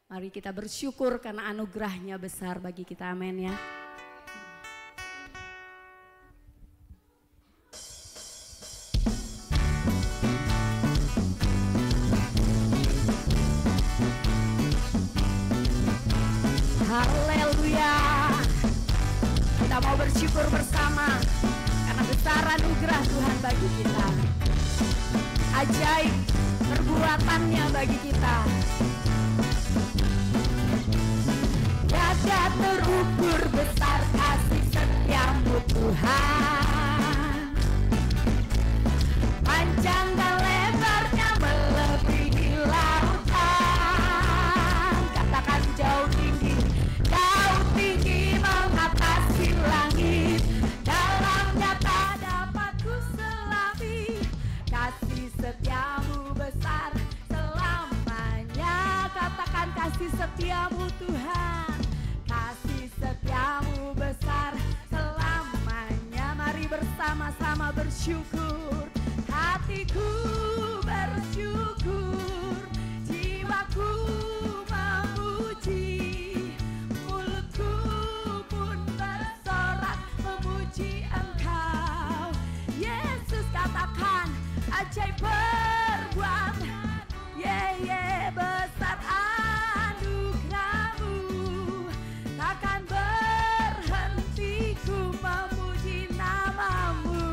Mari kita bersyukur karena anugerahnya besar bagi kita, amin ya. Haleluya. Kita mau bersyukur bersama karena besar anugerah Tuhan bagi kita. Ajaib perbuatannya bagi kita. Tiada terukur besar kasih setiamu Tuhan. Panjang dan lebarnya melebihi lautan. Katakan jauh tinggi mengatasi langit. Dalamnya tak dapat ku selami. Kasih setiamu besar selamanya. Katakan kasih setiamu Tuhan. Kasih setiamu besar selamanya. Mari bersama-sama bersyukur. Hatiku bersyukur, jiwaku memuji, mulutku pun bersorak memuji Engkau. Yesus, katakan ajaib perbuatan, besar anugerahmu. Takkan berhenti ku memuji namamu.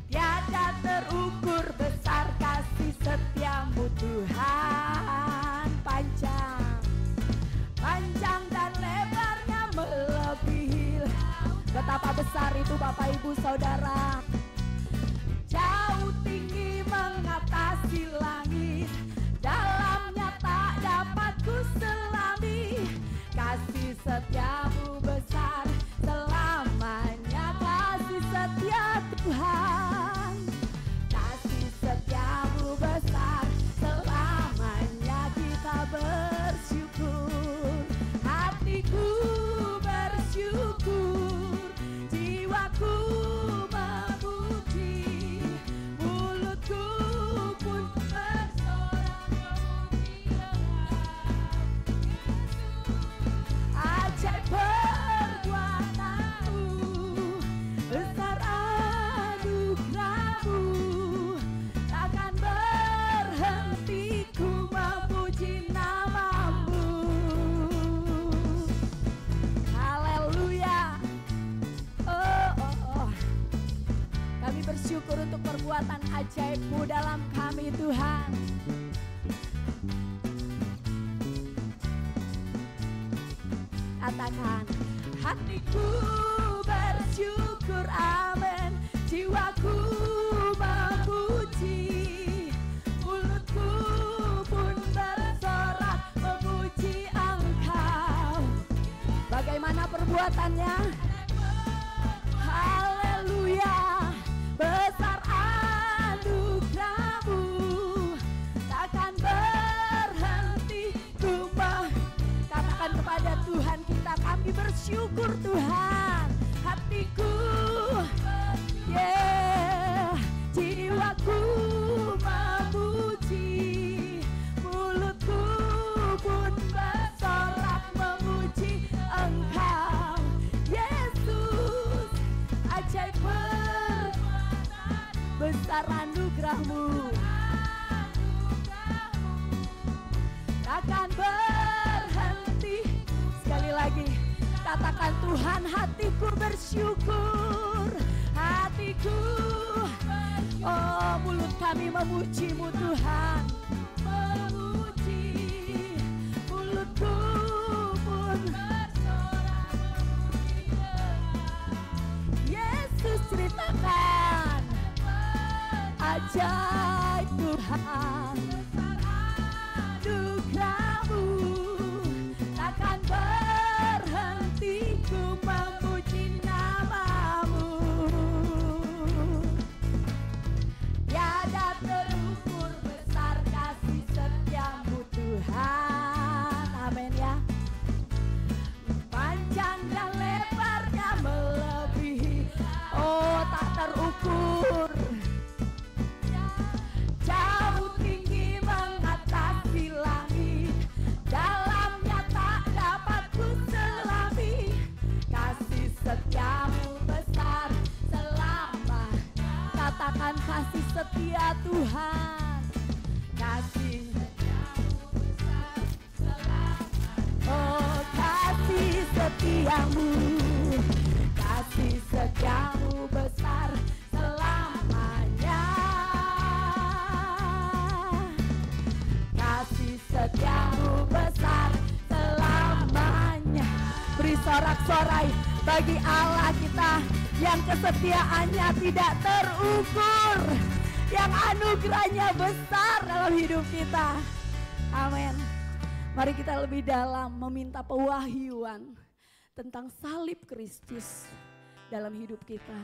Tiada terukur besar kasih setiamu Tuhan. Panjang dan lebarnya melebihi. Betapa besar itu Bapak Ibu Saudara. Jauh tinggi mengatasi langit. Dalamnya tak dapat ku selami. Kasih setiamu besar selamanya. Kasih setia Tuhan. Kasih setiamu besar selamanya. Kita bersyukur. Hatiku bersyukur, jiwaku memuji, mulutku pun bersorak memuji ajaib perbuatanmu, besar anugerahmu. Takkan berhenti ku memuji namamu. Haleluya. Kami bersyukur untuk perbuatan ajaib-Mu dalam kami Tuhan. Katakan, hatiku bersyukur, amin. Jiwaku memuji, mulutku pun bersorak memuji Engkau. Bagaimana perbuatannya? Haleluya. Besar anugerahmu, takkan berhenti ku. Katakan kepada Tuhan kita, kami bersyukur Tuhan. Hatiku, jiwaku memuji, mulutku pun bersorak memuji Engkau. Yesus, ajaib besar anugerahmu, takkan berhenti. Sekali lagi katakan, Tuhan, hatiku bersyukur. Hatiku, oh mulut kami memuji-Mu Tuhan. Memuji, mulutku pun bersorak memuji. Yesus, ceritakan ajaib Tuhan. Anugerahmu takkan berhenti ku memuji namamu. Tiada terukur besar setia Tuhan. Kasih setiamu besar selamanya. Oh kasih setiamu, kasih setiamu besar selamanya. Kasih setiamu besar selamanya. Beri sorak-sorai bagi Allah kita yang kesetiaannya tidak terukur, yang anugerahnya besar dalam hidup kita. Amin. Mari kita lebih dalam meminta pewahyuan tentang salib Kristus dalam hidup kita.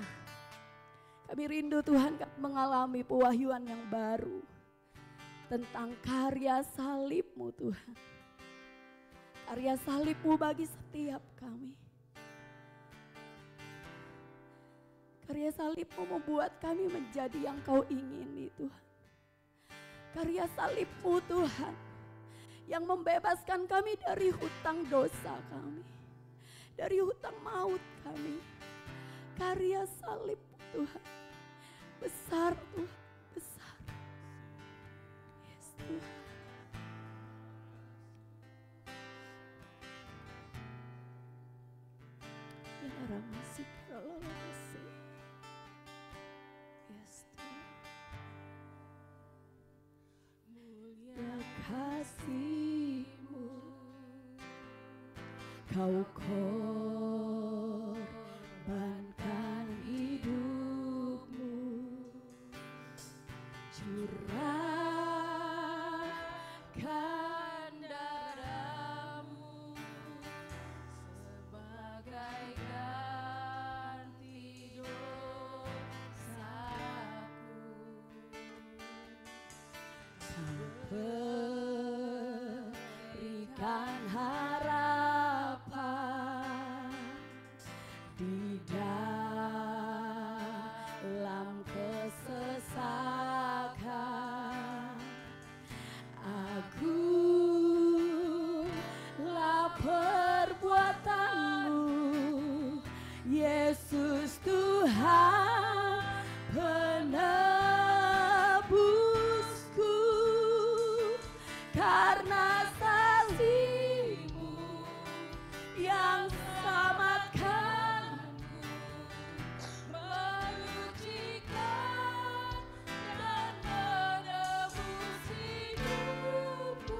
Kami rindu Tuhan mengalami pewahyuan yang baru tentang karya salib-Mu Tuhan. Karya salib-Mu bagi setiap kami. Karya salib-Mu membuat kami menjadi yang Kau ingini Tuhan. Karya salib-Mu Tuhan yang membebaskan kami dari hutang dosa kami, dari hutang maut kami. Karya salib-Mu Tuhan besar Tuhan, besar. Yes Tuhan. Ya masih masih. Yes Tuhan. Mulia kasih-Mu, Kau korbankan hidup-Mu, curahkan darah-Mu sebagai ganti dosaku. Berikan harapan di dalam kesesakan. Agunglah perbuatan-Mu, Yesus Tuhan penebusku. Karena salib-Mu yang selamatkanku, menyucikan dan menebus hidupku.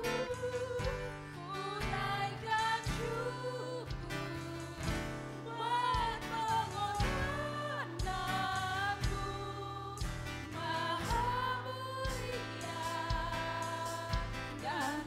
Unaikan syukur buat pengorbanan-Mu, Maha mulia dan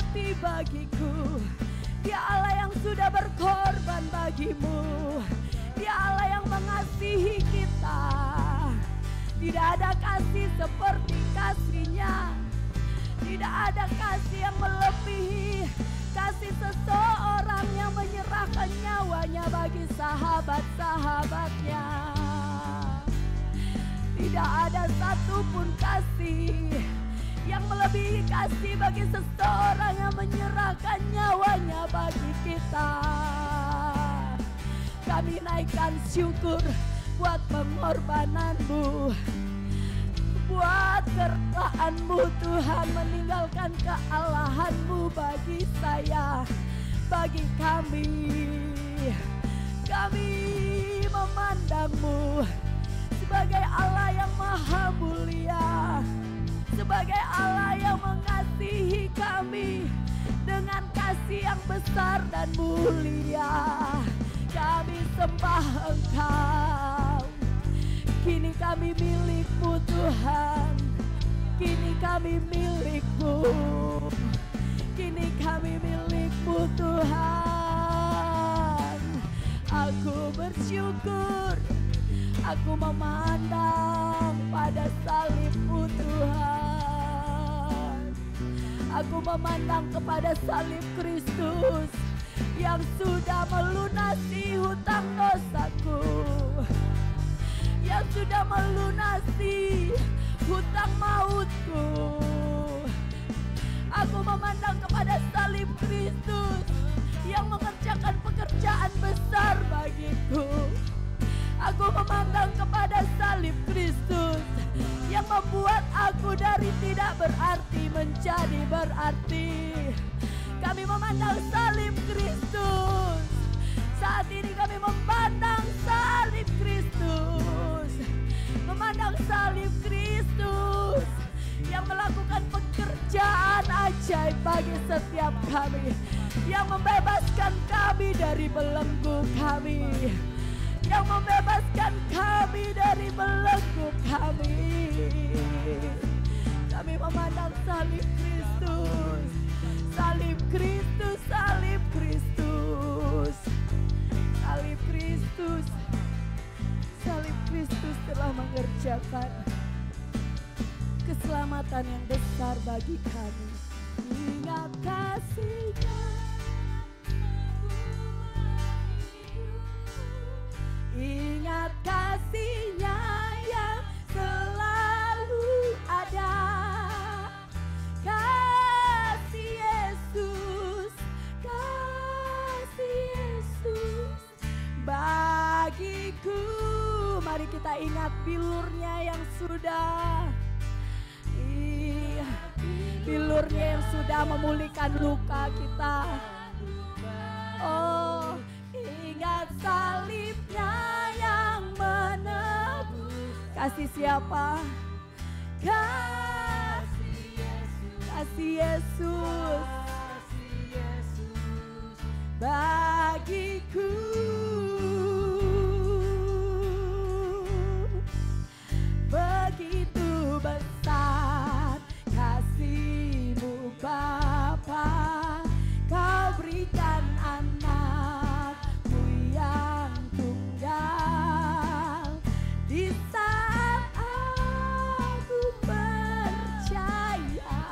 mati bagiku. Dia Allah yang sudah berkorban bagimu. Dia Allah yang mengasihi kita. Tidak ada kasih seperti kasih-Nya. Tidak ada kasih yang melebihi kasih seseorang yang menyerahkan nyawanya bagi sahabat-sahabatnya. Tidak ada satupun kasih yang melebihi kasih bagi seseorang yang menyerahkan nyawanya bagi kita. Kami naikkan syukur buat pengorbananmu, buat kerelaanmu Tuhan, meninggalkan kealahanmu bagi saya, bagi kami. Kami memandangmu sebagai Allah yang maha mulia, sebagai Allah yang mengasihi kami dengan kasih yang besar dan mulia. Kami sembah Engkau. Kini kami milik-Mu Tuhan. Kini kami milik-Mu. Kini kami milik-Mu Tuhan. Aku bersyukur. Aku memandang pada salib-Mu Tuhan. Aku memandang kepada salib Kristus yang sudah melunasi hutang dosaku, yang sudah melunasi hutang mautku. Aku memandang kepada salib Kristus yang mengerjakan pekerjaan besar bagiku. Aku memandang kepada salib Kristus yang membuat aku dari tidak berarti menjadi berarti. Kami memandang salib Kristus. Saat ini kami memandang salib Kristus. Memandang salib Kristus yang melakukan pekerjaan ajaib bagi setiap kami, yang membebaskan kami dari belenggu kami, yang membebaskan kami dari belenggu kami. Kami memandang salib Kristus, salib Kristus, salib Kristus, salib Kristus, salib Kristus telah mengerjakan keselamatan yang besar bagi kami. Ingat kasih-Nya, ingat kasih-Nya yang selalu ada. Kasih Yesus, kasih Yesus bagiku. Mari kita ingat bilur-Nya yang sudah, bilur-Nya yang sudah memulihkan luka kita. Oh, ingat salib-Nya yang menebus. Kasih siapa? Kasih Yesus, kasih Yesus bagiku. Begitu besar kasih-Mu Bapa, Kau berikan anak-Mu yang tunggal. Di saat aku percaya,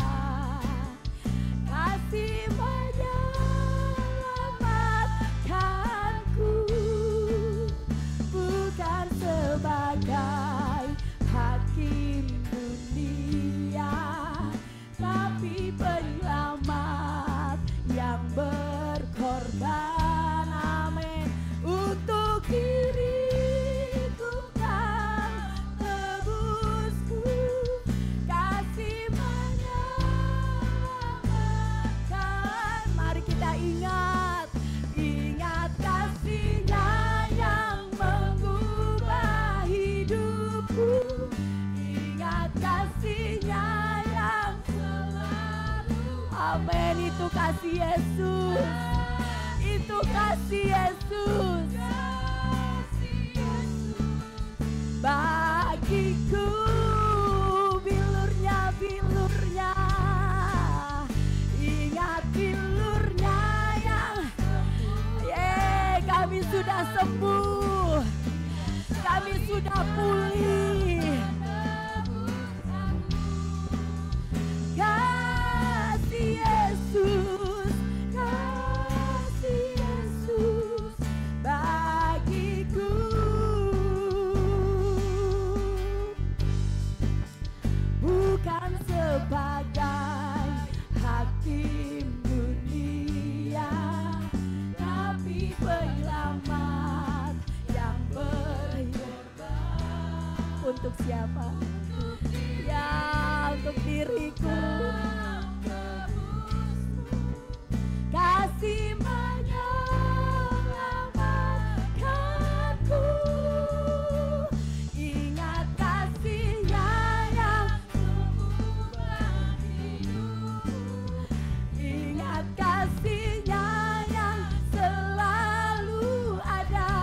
kasih menyelamatkanku, bukan sebagai hakim dunia, tapi penyelamat yang berkorban, amin, untuk diriku Kau tebusku. Kasih menyelamatkan. Mari kita ingat, ingat kasih-Nya yang mengubah hidupku. Ingat kasih-Nya yang selalu, amin, itu kasih Yesus, itu kasih Yesus bagiku. Bilur-Nya, bilur-Nya, ingat untuk siapa? Ya, untuk diriku. Kasih menyelamatkanku. Ingat kasih-Nya yang mengubah hidupku. Ingat kasih-Nya yang selalu ada.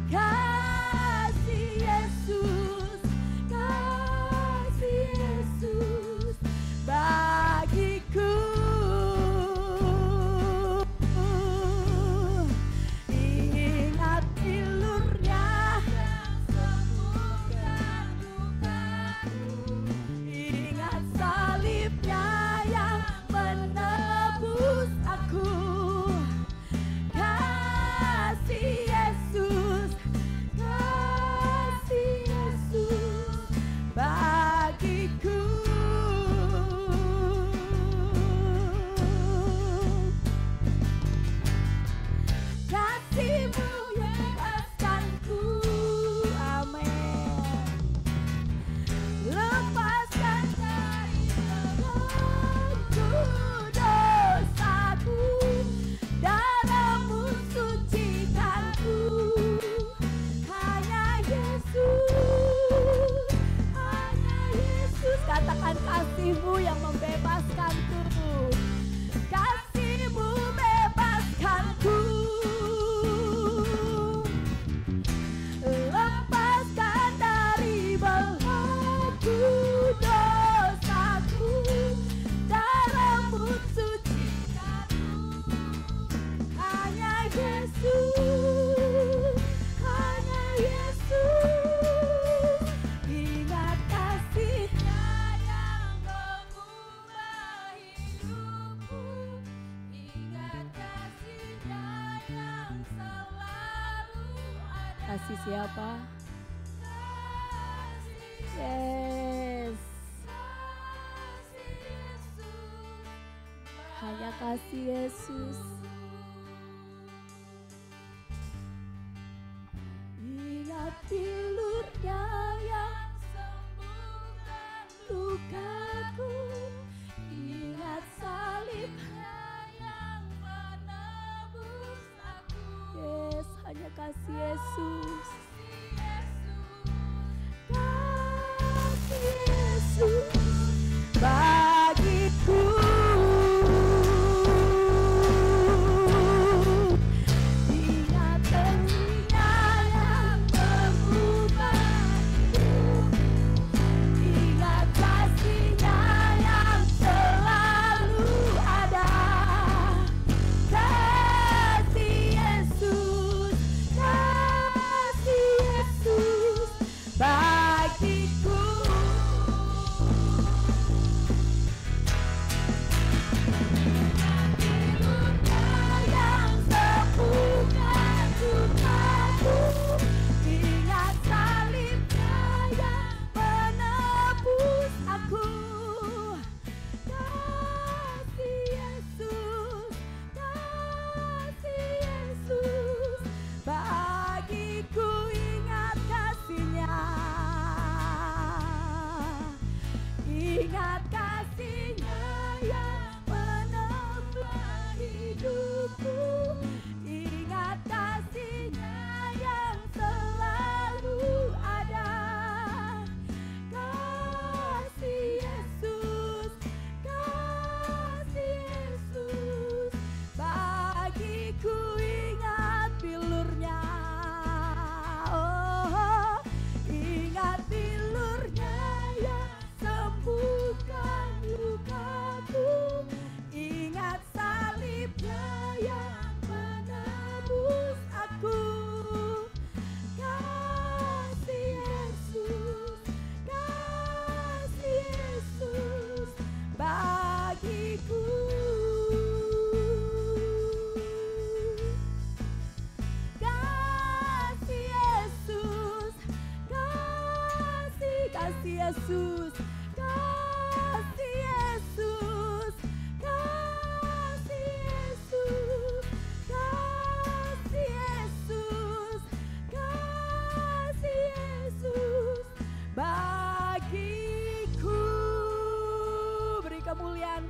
Kasih Yesus bagiku. Ingat ilurnya yang sembuhkan lukaku. Ingat salibnya yang menebus aku. Kasih Yesus bagiku. Kasih-Mu bebaskanku, amin. Lepaskan dari belenggu dosaku, darah-Mu sucikanku. Hanya Yesus, katakan kasih-Mu yang membebaskanku. Kasih-Mu bebaskanku. Lepaskan dari belenggu dosaku, darah-Mu sucikanku. Hanya Yesus, hanya Yesus. Ingat kasih-Nya yang mengubah hidupku. Ingat kasih-Nya yang selalu ada. Kasih siapa? Yes. Hanya kasih Yesus. Ingat ilurnya yang sembuhkan lukaku. Ingat salibnya yang menebus aku. Yes, hanya kasih Yesus. Kasih Yesus bagiku. Ingat kasih-Nya yang mengubah hidupku. Ingat kasih-Nya yang selalu ada. Kasih Yesus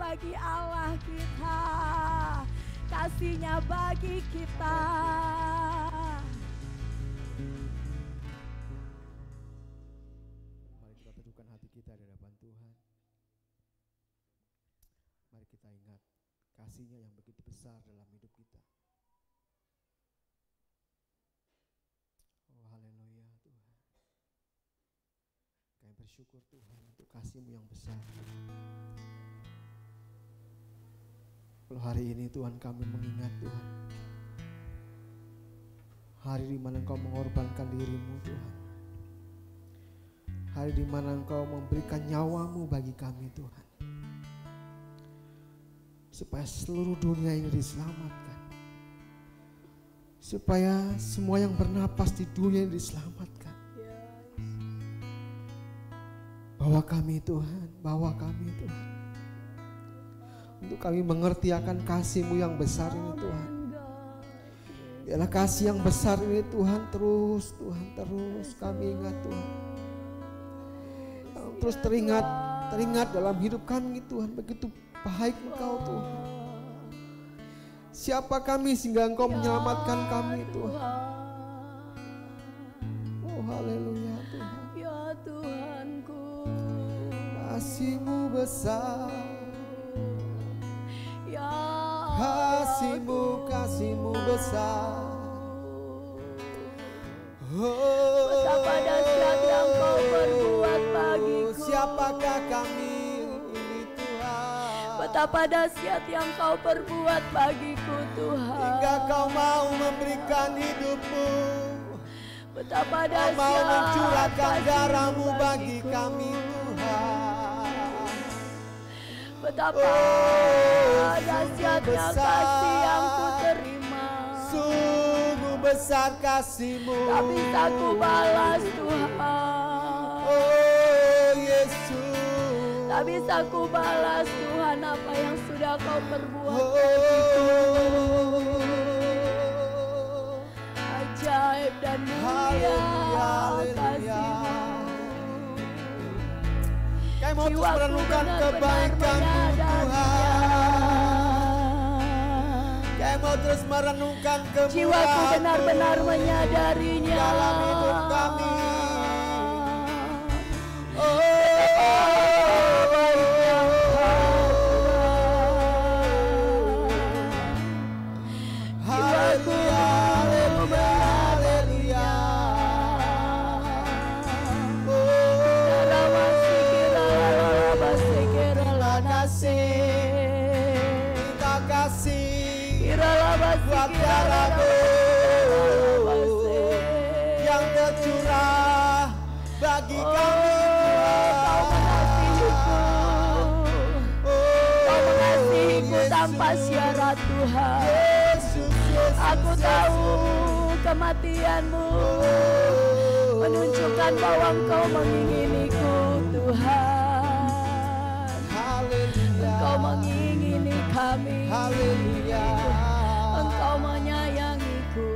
bagi Allah kita, kasih-Nya bagi kita. Mari kita teduhkan hati kita di hadapan Tuhan. Mari kita ingat kasih-Nya yang begitu besar dalam hidup kita. Oh haleluya Tuhan. Kami bersyukur Tuhan untuk kasih-Mu yang besar. Kalau hari ini Tuhan kami mengingat Tuhan, hari di mana Engkau mengorbankan diri-Mu Tuhan, hari di mana Engkau memberikan nyawa-Mu bagi kami Tuhan, supaya seluruh dunia ini diselamatkan, supaya semua yang bernapas di dunia ini diselamatkan. Bawa kami Tuhan, bawa kami Tuhan, untuk kami mengerti akan kasih-Mu yang besar ini Tuhan. Biarlah kasih yang besar ini Tuhan terus kami ingat Tuhan. Terus teringat dalam hidup kami Tuhan, begitu baik Engkau Tuhan. Siapa kami sehingga Engkau menyelamatkan kami Tuhan. Oh haleluya Tuhan. Ya Tuhanku, kasih-Mu besar, ya kasih-Mu besar. Betapa dahsyat yang Kau perbuat bagiku. Siapakah kami ini Tuhan? Betapa dahsyat yang Kau perbuat bagiku Tuhan. Hingga Kau mau memberikan hidup-Mu, Betapa Kau dahsyat mau mencurahkan kasih-Mu darah-Mu bagi bagiku. kami Tuhan. Betapa dahsyatnya kasih yang ku terima. Sungguh besar kasih-Mu, Tak bisa ku balas Tuhan. oh Yesus. Tak bisa ku balas Tuhan apa yang sudah Kau perbuat Oh, bagiku. Ajaib dan mulia kasih-Mu. Kami mau terus Jiwaku merenungkan benar-benar kebaikan-Mu Tuhan. Kami mau terus merenungkan Jiwaku kemurahan-Mu benar-benar menyadarinya dalam hidup kami. Oh, baiknya haleluya, haleluya, haleluya. Kita kasih buat darah-Mu yang tercurah bagi kami Tuhan. Kau mengasihiku tanpa syarat Tuhan. Aku tahu kematian-Mu menunjukkan bahwa Engkau menginginiku Tuhan. Engkau mengingini kami. Haleluya. Engkau menyayangiku.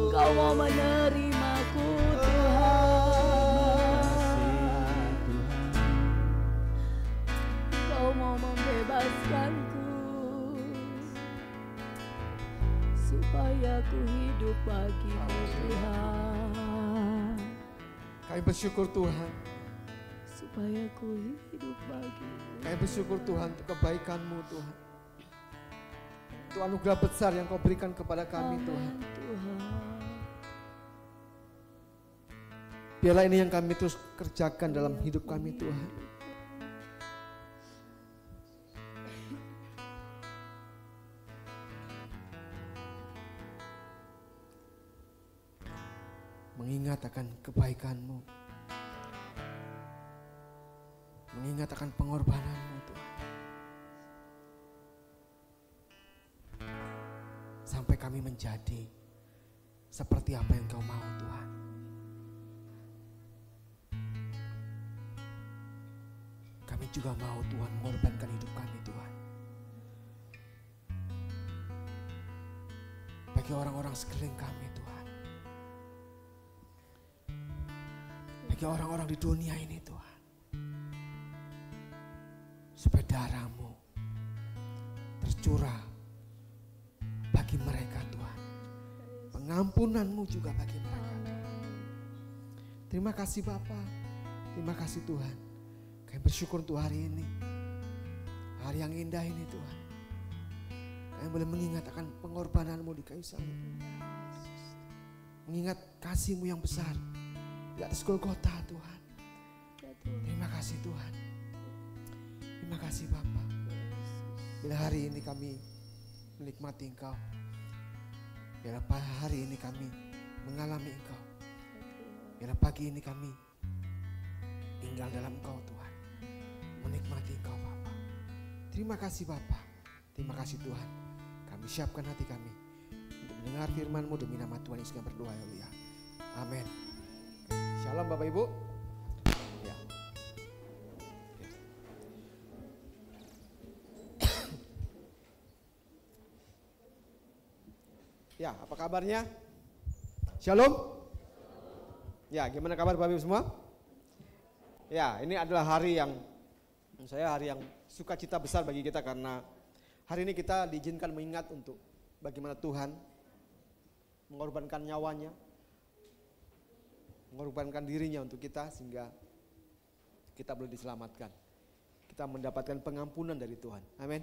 Engkau mau menerimaku Tuhan. Engkau mau membebaskanku supaya ku hidup bagi-Mu Tuhan. Kami bersyukur Tuhan. Supaya ku hidup bagi-Mu. Kami bersyukur Tuhan untuk kebaikan-Mu Tuhan. Untuk anugerah besar yang Kau berikan kepada kami Tuhan. Biarlah ini yang kami terus kerjakan dalam hidup kami Tuhan. Mengingat akan kebaikan-Mu, mengingat akan pengorbanan-Mu Tuhan, sampai kami menjadi seperti apa yang Kau mau Tuhan. Kami juga mau Tuhan mengorbankan hidup kami Tuhan, bagi orang-orang sekeliling kami Tuhan, bagi orang-orang di dunia ini Tuhan. supaya darah-Mu tercurah bagi mereka Tuhan. Pengampunan-Mu juga bagi mereka. Terima kasih Bapa, terima kasih Tuhan. Kami bersyukur untuk hari ini, hari yang indah ini Tuhan. Kami boleh mengingat akan pengorbanan-Mu di kayu salib, mengingat kasih-Mu yang besar di atas Golgota Tuhan. Terima kasih Tuhan, terima kasih Bapa. Bila hari ini kami menikmati Engkau, bila hari ini kami mengalami Engkau, bila pagi ini kami tinggal dalam Engkau Tuhan, menikmati Engkau Bapa. Terima kasih Bapa, terima kasih Tuhan. Kami siapkan hati kami untuk mendengar firman-Mu demi nama Tuhan Yesus kami berdoa ya Allah. Amin. Shalom Bapak Ibu. Ya. Ya, apa kabarnya? Shalom. Ya, gimana kabar Bapak Ibu semua? Ya, ini adalah hari yang sukacita besar bagi kita karena hari ini kita diizinkan mengingat untuk bagaimana Tuhan mengorbankan nyawanya, mengorbankan dirinya untuk kita sehingga kita boleh diselamatkan. Kita mendapatkan pengampunan dari Tuhan. Amin.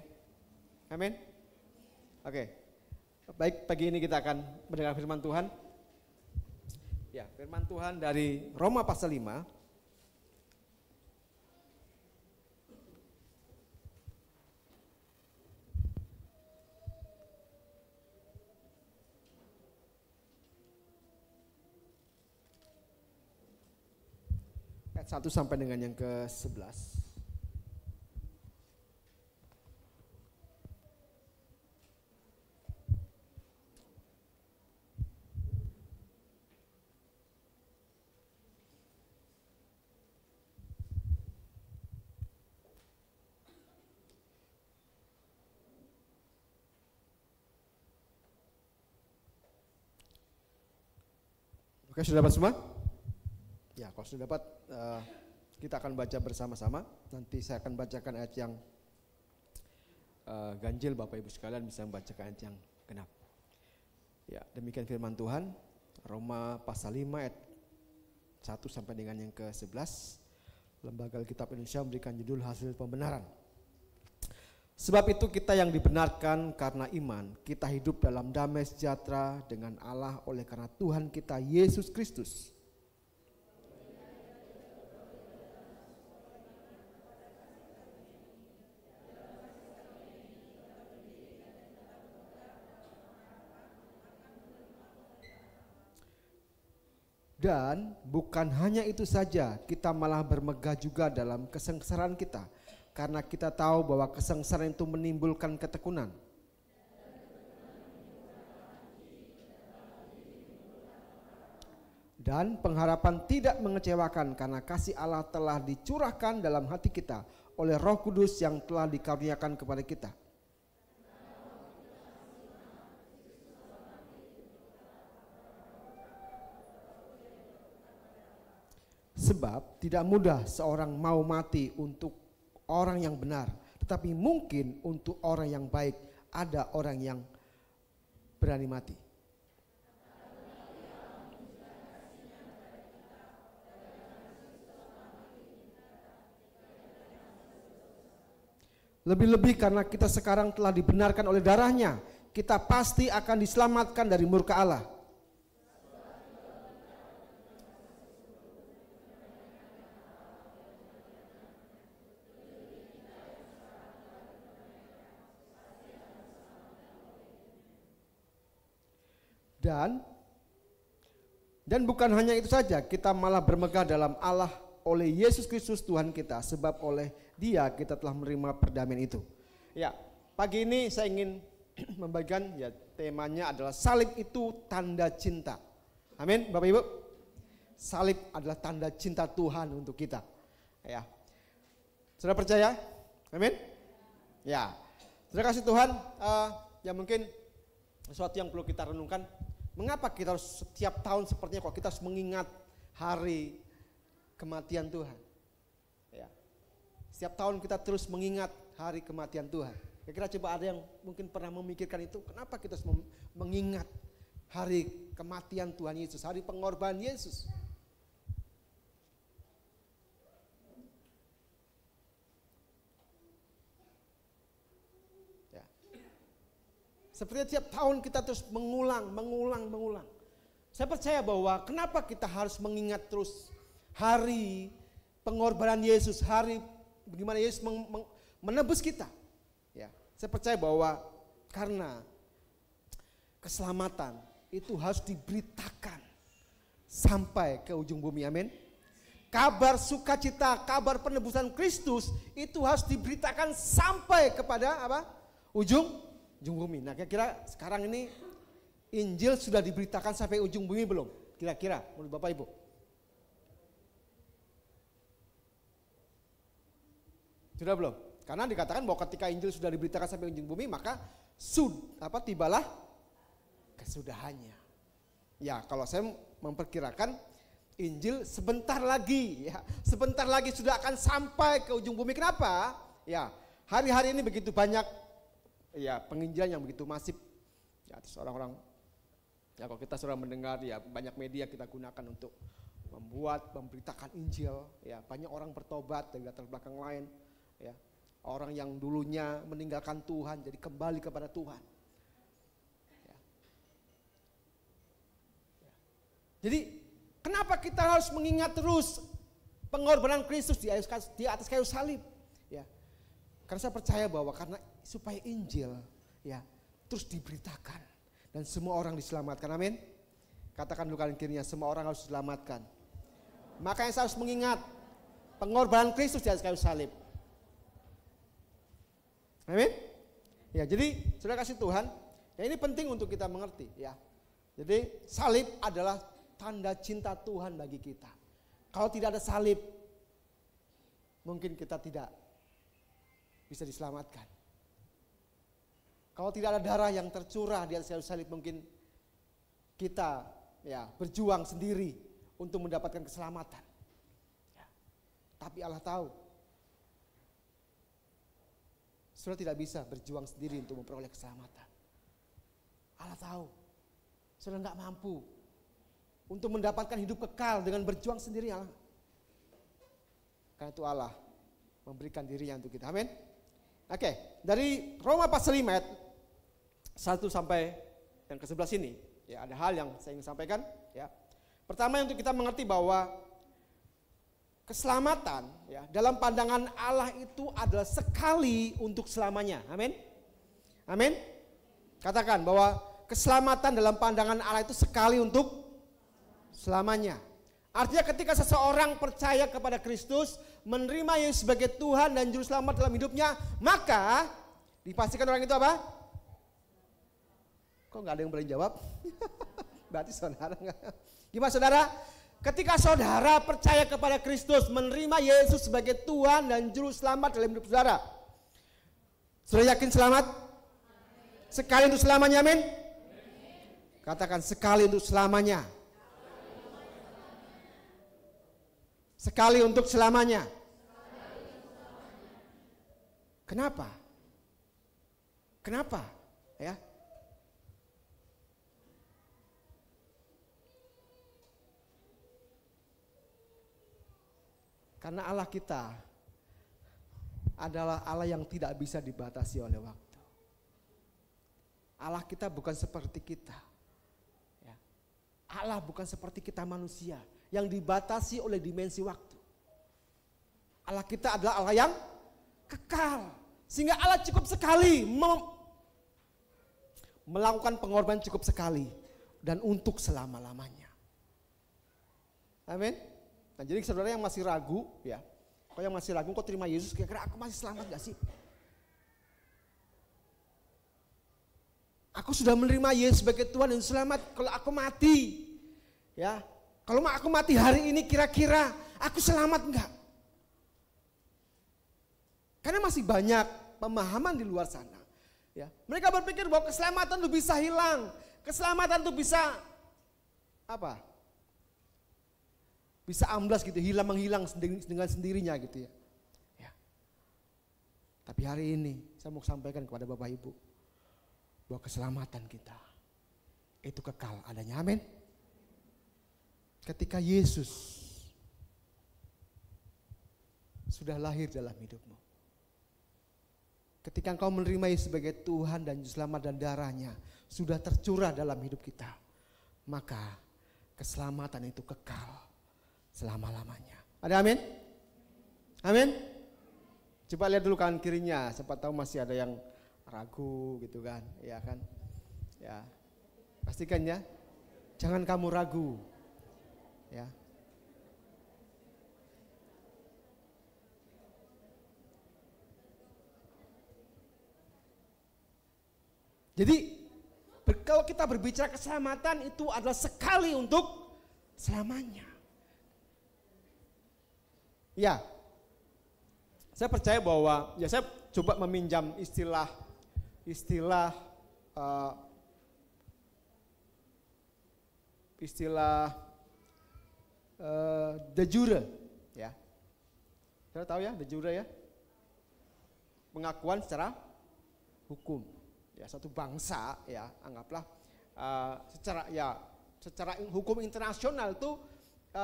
Amin. Oke. Baik, pagi ini kita akan mendengar firman Tuhan. Ya, firman Tuhan dari Roma pasal 5. Ayat 1 sampai dengan yang ke-11. Oke, sudah dapat semua? Ya, kalau sudah dapat, kita akan baca bersama-sama. Nanti saya akan bacakan ayat yang ganjil, Bapak Ibu sekalian bisa membacakan ayat yang genap. Ya, demikian firman Tuhan, Roma pasal 5 ayat 1 sampai dengan yang ke-11. Lembaga Alkitab Indonesia memberikan judul hasil pembenaran. Sebab itu kita yang dibenarkan karena iman, kita hidup dalam damai sejahtera dengan Allah oleh karena Tuhan kita Yesus Kristus. Dan bukan hanya itu saja, kita malah bermegah juga dalam kesengsaraan kita. Karena kita tahu bahwa kesengsaraan itu menimbulkan ketekunan. Dan pengharapan tidak mengecewakan karena kasih Allah telah dicurahkan dalam hati kita oleh Roh Kudus yang telah dikaruniakan kepada kita. Sebab tidak mudah seorang mau mati untuk orang yang benar, tetapi mungkin untuk orang yang baik ada orang yang berani mati. Lebih-lebih karena kita sekarang telah dibenarkan oleh darahnya, kita pasti akan diselamatkan dari murka Allah. Dan bukan hanya itu saja, kita malah bermegah dalam Allah oleh Yesus Kristus Tuhan kita, sebab oleh Dia kita telah menerima perdamaian itu. Ya, pagi ini saya ingin membagikan, ya, temanya adalah salib itu tanda cinta. Amin, Bapak Ibu. Salib adalah tanda cinta Tuhan untuk kita. Ya, sudah percaya? Amin. Ya, terima kasih Tuhan. Ya mungkin sesuatu yang perlu kita renungkan. Mengapa kita harus setiap tahun sepertinya kok kita harus mengingat hari kematian Tuhan? Ya. Setiap tahun kita terus mengingat hari kematian Tuhan. Kira-kira coba ada yang mungkin pernah memikirkan itu, kenapa kita harus mengingat hari kematian Tuhan Yesus, hari pengorbanan Yesus? Ya. Seperti tiap tahun kita terus mengulang. Saya percaya bahwa kenapa kita harus mengingat terus hari pengorbanan Yesus, hari bagaimana Yesus menebus kita. Ya, saya percaya bahwa karena keselamatan itu harus diberitakan sampai ke ujung bumi, amin. Kabar sukacita, kabar penebusan Kristus itu harus diberitakan sampai kepada apa? Ujung bumi. Nah, kira-kira sekarang ini Injil sudah diberitakan sampai ujung bumi belum? Kira-kira menurut Bapak Ibu? Sudah belum? Karena dikatakan bahwa ketika Injil sudah diberitakan sampai ujung bumi, maka tibalah kesudahannya. Ya, kalau saya memperkirakan Injil sebentar lagi sudah akan sampai ke ujung bumi. Kenapa? Ya, hari-hari ini begitu banyak ya penginjilan yang begitu masif. Ya, terus orang-orang, ya kalau kita sudah mendengar ya banyak media kita gunakan untuk memberitakan Injil. Ya, banyak orang bertobat dari latar belakang lain. Ya, orang yang dulunya meninggalkan Tuhan jadi kembali kepada Tuhan. Ya. Ya. Jadi kenapa kita harus mengingat terus pengorbanan Kristus di atas kayu salib? Ya, karena saya percaya bahwa karena supaya Injil ya terus diberitakan dan semua orang diselamatkan, amin. Katakan dulu kalian kirinya, semua orang harus diselamatkan. Makanya saya harus mengingat pengorbanan Kristus di atas kayu salib. Amin. Ya, jadi sudah kasih Tuhan, ya ini penting untuk kita mengerti ya. Jadi salib adalah tanda cinta Tuhan bagi kita. Kalau tidak ada salib, mungkin kita tidak bisa diselamatkan. Kalau tidak ada darah yang tercurah di atas kayu salib, mungkin kita ya berjuang sendiri untuk mendapatkan keselamatan. Ya. Tapi Allah tahu, saudara tidak bisa berjuang sendiri untuk memperoleh keselamatan. Allah tahu, saudara nggak mampu untuk mendapatkan hidup kekal dengan berjuang sendiri. Allah. Karena itu Allah memberikan dirinya untuk kita. Amin. Oke, dari Roma pasal 5 ayat 1 sampai yang ke-11 ini, ya ada hal yang saya ingin sampaikan. Ya, pertama untuk kita mengerti bahwa keselamatan ya dalam pandangan Allah itu adalah sekali untuk selamanya. Amin. Amin. Katakan bahwa keselamatan dalam pandangan Allah itu sekali untuk selamanya. Artinya ketika seseorang percaya kepada Kristus, menerima Yesus sebagai Tuhan dan Juru Selamat dalam hidupnya, maka dipastikan orang itu apa? Kok nggak ada yang berani jawab? Berarti saudara nggak? Gimana saudara? Ketika saudara percaya kepada Kristus, menerima Yesus sebagai Tuhan dan Juru Selamat dalam hidup saudara, saudara yakin selamat? Sekali untuk selamanya, amin? Katakan sekali untuk selamanya. Sekali untuk selamanya. Kenapa? Kenapa? Ya. Karena Allah kita adalah Allah yang tidak bisa dibatasi oleh waktu. Allah kita bukan seperti kita. Ya. Allah bukan seperti kita manusia yang dibatasi oleh dimensi waktu. Allah kita adalah Allah yang kekal. Sehingga Allah cukup sekali melakukan pengorbanan cukup sekali dan untuk selama-lamanya. Amin. Nah, jadi saudara yang masih ragu ya, kau yang masih ragu kau terima Yesus, kira-kira aku masih selamat gak sih? Aku sudah menerima Yesus sebagai Tuhan dan selamat. Kalau aku mati, ya, kalau aku mati hari ini kira-kira aku selamat enggak? Karena masih banyak pemahaman di luar sana. Ya, mereka berpikir bahwa keselamatan itu bisa hilang, keselamatan itu bisa apa? Bisa amblas gitu, menghilang dengan sendirinya gitu ya. Ya. Tapi hari ini saya mau sampaikan kepada Bapak Ibu bahwa keselamatan kita itu kekal adanya. Amin. Ketika Yesus sudah lahir dalam hidupmu, ketika engkau menerima Yesus sebagai Tuhan dan Juru Selamat dan darahnya sudah tercurah dalam hidup kita, maka keselamatan itu kekal selama-lamanya. Ada amin? Amin? Coba lihat dulu kanan kirinya, siapa tahu masih ada yang ragu gitu kan, ya kan? Ya, pastikan ya, jangan kamu ragu, ya. Jadi kalau kita berbicara keselamatan itu adalah sekali untuk selamanya. Ya, saya percaya bahwa, ya saya coba meminjam istilah de jure, ya. Saya tahu ya de jure ya, pengakuan secara hukum. Ya, satu bangsa ya, anggaplah secara hukum internasional itu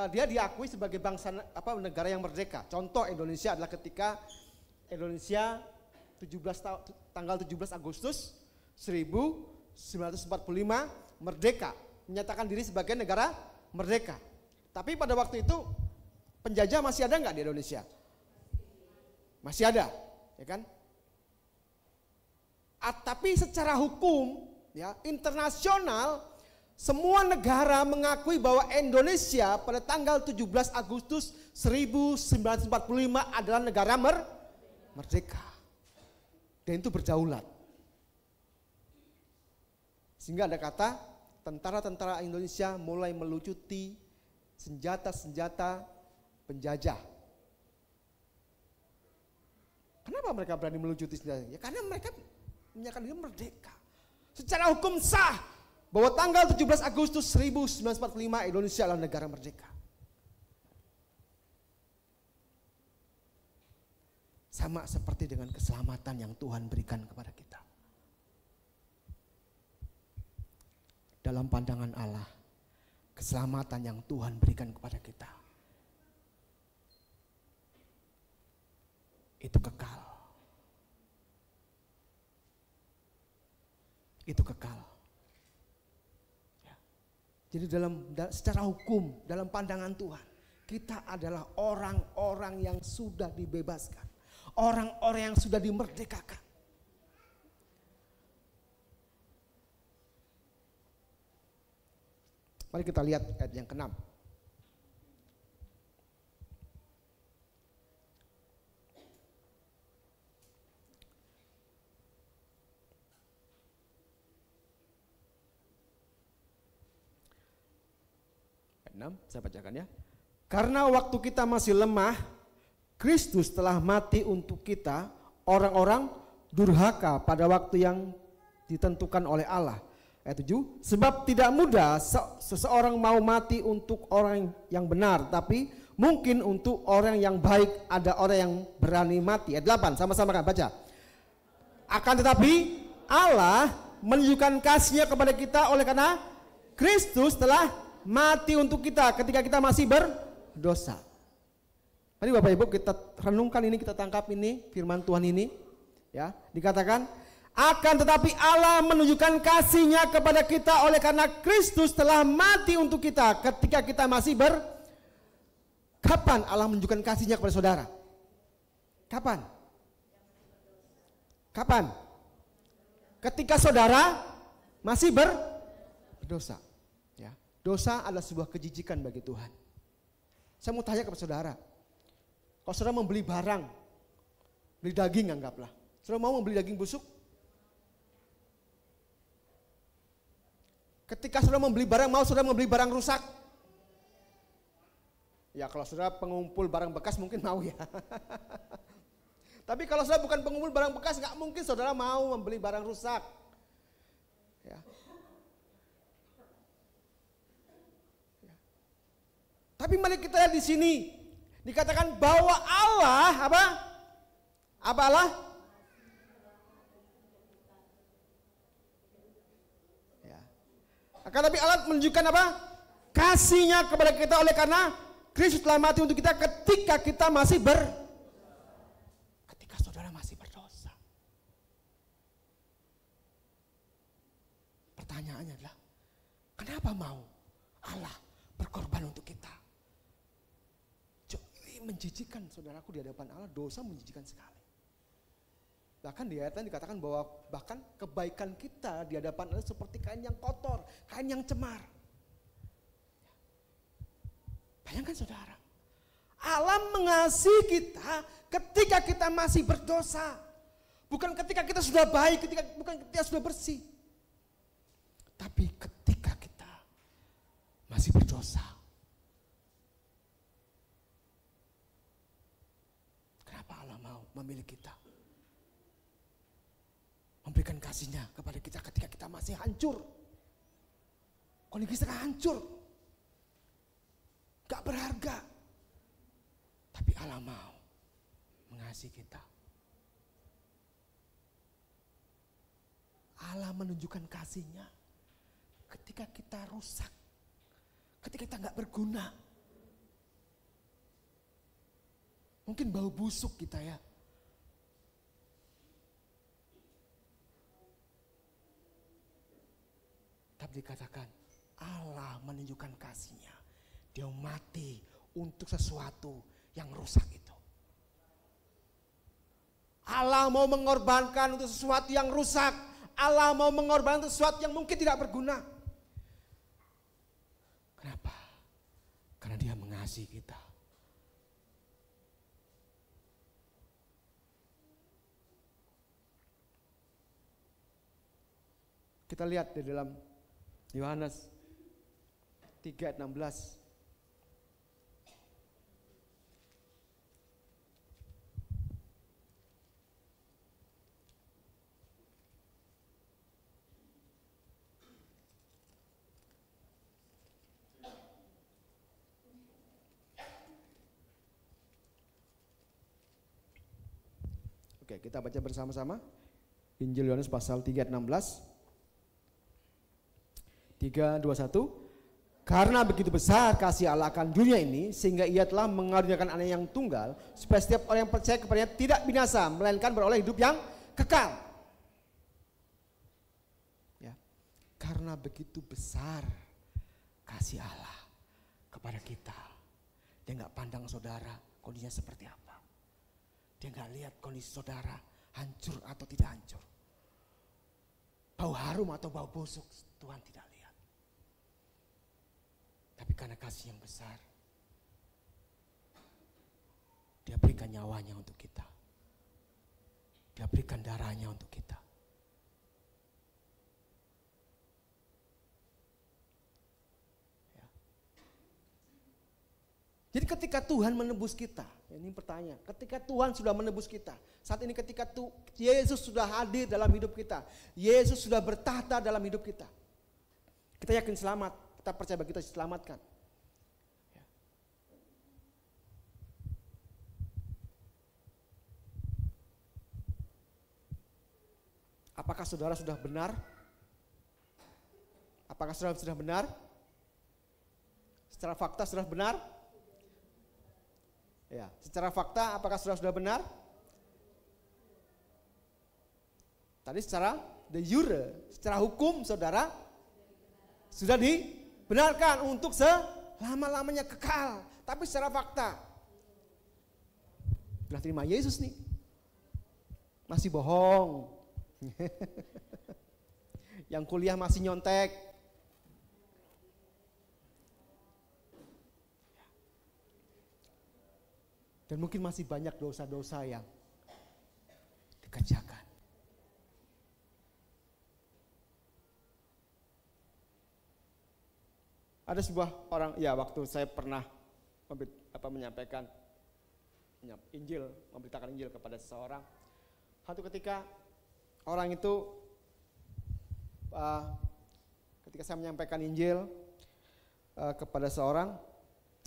dia diakui sebagai bangsa negara yang merdeka. Contoh Indonesia adalah ketika Indonesia tanggal 17 Agustus 1945 merdeka, menyatakan diri sebagai negara merdeka. Tapi pada waktu itu penjajah masih ada nggak di Indonesia? Masih ada, ya kan? Tapi secara hukum ya internasional semua negara mengakui bahwa Indonesia pada tanggal 17 Agustus 1945 adalah negara merdeka. Dan itu berdaulat. Sehingga ada kata tentara-tentara Indonesia mulai melucuti senjata-senjata penjajah. Kenapa mereka berani melucuti senjata? Ya karena mereka menyatakan diri merdeka. Secara hukum sah bahwa tanggal 17 Agustus 1945 Indonesia adalah negara merdeka. Sama seperti dengan keselamatan yang Tuhan berikan kepada kita. Dalam pandangan Allah, keselamatan yang Tuhan berikan kepada kita itu kekal. Itu kekal. Ya. Jadi secara hukum, dalam pandangan Tuhan, kita adalah orang-orang yang sudah dibebaskan, orang-orang yang sudah dimerdekakan. Mari kita lihat ayat yang ke-6. Saya bacakan ya. Karena waktu kita masih lemah, Kristus telah mati untuk kita, orang-orang durhaka pada waktu yang ditentukan oleh Allah. Ayat 7, sebab tidak mudah seseorang mau mati untuk orang yang benar, tapi mungkin untuk orang yang baik ada orang yang berani mati. Ayat 8, sama-sama kan baca. Akan tetapi Allah menunjukkan kasih-Nya kepada kita oleh karena Kristus telah mati untuk kita ketika kita masih berdosa. Mari Bapak Ibu kita renungkan ini, kita tangkap ini firman Tuhan ini. Ya, dikatakan akan tetapi Allah menunjukkan kasih-Nya kepada kita oleh karena Kristus telah mati untuk kita ketika kita masih Kapan Allah menunjukkan kasih-Nya kepada saudara? Kapan? Kapan? Ketika saudara masih berdosa. Dosa adalah sebuah kejijikan bagi Tuhan. Saya mau tanya kepada saudara, kalau saudara membeli barang, beli daging anggaplah, saudara mau membeli daging busuk? Ketika saudara membeli barang, mau saudara membeli barang rusak? Ya kalau saudara pengumpul barang bekas mungkin mau ya. Tapi kalau saudara bukan pengumpul barang bekas, nggak mungkin saudara mau membeli barang rusak. Ya. Tapi mari kita lihat di sini dikatakan bahwa Allah apa Allah? Akan tapi Allah menunjukkan apa? Kasih-Nya kepada kita oleh karena Kristus telah mati untuk kita ketika kita masih ketika saudara masih berdosa. Pertanyaannya adalah, kenapa mau Allah berkorban untuk kita? Menjijikan saudaraku, di hadapan Allah dosa menjijikan sekali. Bahkan di ayat dikatakan bahwa bahkan kebaikan kita di hadapan Allah seperti kain yang kotor, kain yang cemar. Bayangkan saudara, Allah mengasihi kita ketika kita masih berdosa. Bukan ketika kita sudah baik, bukan ketika sudah bersih. Tapi ketika kita masih berdosa. Memilih kita, memberikan kasih-Nya kepada kita ketika kita masih hancur, kondisi kita hancur, gak berharga, tapi Allah mau mengasihi kita. Allah menunjukkan kasih-Nya ketika kita rusak, ketika kita gak berguna, mungkin bau busuk kita ya. Tapi dikatakan Allah menunjukkan kasih-Nya. Dia mati untuk sesuatu yang rusak itu. Allah mau mengorbankan untuk sesuatu yang rusak. Allah mau mengorbankan untuk sesuatu yang mungkin tidak berguna. Kenapa? Karena Dia mengasihi kita. Kita lihat di dalam Yohanes 3 ayat 16. Oke, kita baca bersama-sama. Injil Yohanes pasal 3 ayat 16. 3, 2, 1. Karena begitu besar kasih Allah akan dunia ini, sehingga Ia telah mengaruniakan Anak yang tunggal, supaya setiap orang yang percaya kepadanya tidak binasa, melainkan beroleh hidup yang kekal. Ya, karena begitu besar kasih Allah kepada kita, Dia nggak pandang saudara kondisinya seperti apa. Dia nggak lihat kondisi saudara hancur atau tidak hancur, bau harum atau bau busuk, Tuhan tidak lihat. Tapi karena kasih yang besar, Dia berikan nyawanya untuk kita. Dia berikan darahnya untuk kita. Ya. Jadi ketika Tuhan menebus kita, ini pertanyaan, ketika Tuhan sudah menebus kita, saat ini ketika Yesus sudah hadir dalam hidup kita, Yesus sudah bertahta dalam hidup kita, kita yakin selamat. Kita percaya bahwa kita diselamatkan. Ya. Apakah saudara sudah benar? Apakah saudara sudah benar? Secara fakta sudah benar? Ya, secara fakta apakah saudara sudah benar? Tadi secara de jure, secara hukum saudara sudah dibenarkan untuk selama-lamanya kekal. Tapi secara fakta, sudah terima Yesus nih, masih bohong. Yang kuliah masih nyontek. Dan mungkin masih banyak dosa-dosa yang dikerjakan. Ada sebuah orang, ya waktu saya pernah menyampaikan Injil, memberitakan Injil kepada seseorang. Satu ketika orang itu, ketika saya menyampaikan Injil kepada seorang,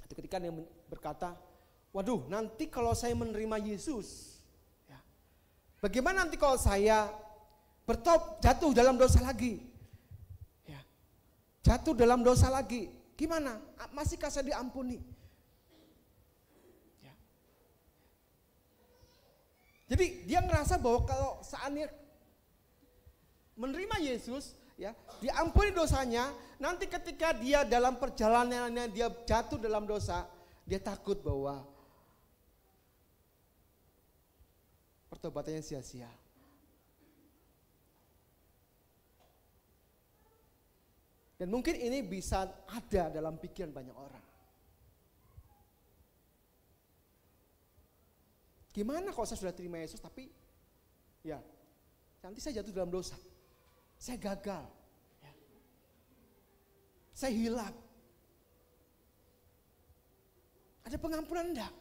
satu ketika dia berkata, waduh nanti kalau saya menerima Yesus, ya, bagaimana nanti kalau saya jatuh dalam dosa lagi? jatuh dalam dosa lagi. Gimana? Masihkah saya diampuni? Ya. Jadi dia ngerasa bahwa kalau saatnya menerima Yesus, ya, diampuni dosanya, nanti ketika dia dalam perjalanannya dia jatuh dalam dosa, dia takut bahwa pertobatannya sia-sia. Dan mungkin ini bisa ada dalam pikiran banyak orang. Gimana kalau saya sudah terima Yesus tapi ya nanti saya jatuh dalam dosa. Saya gagal. Ya. Saya hilang. Ada pengampunan enggak?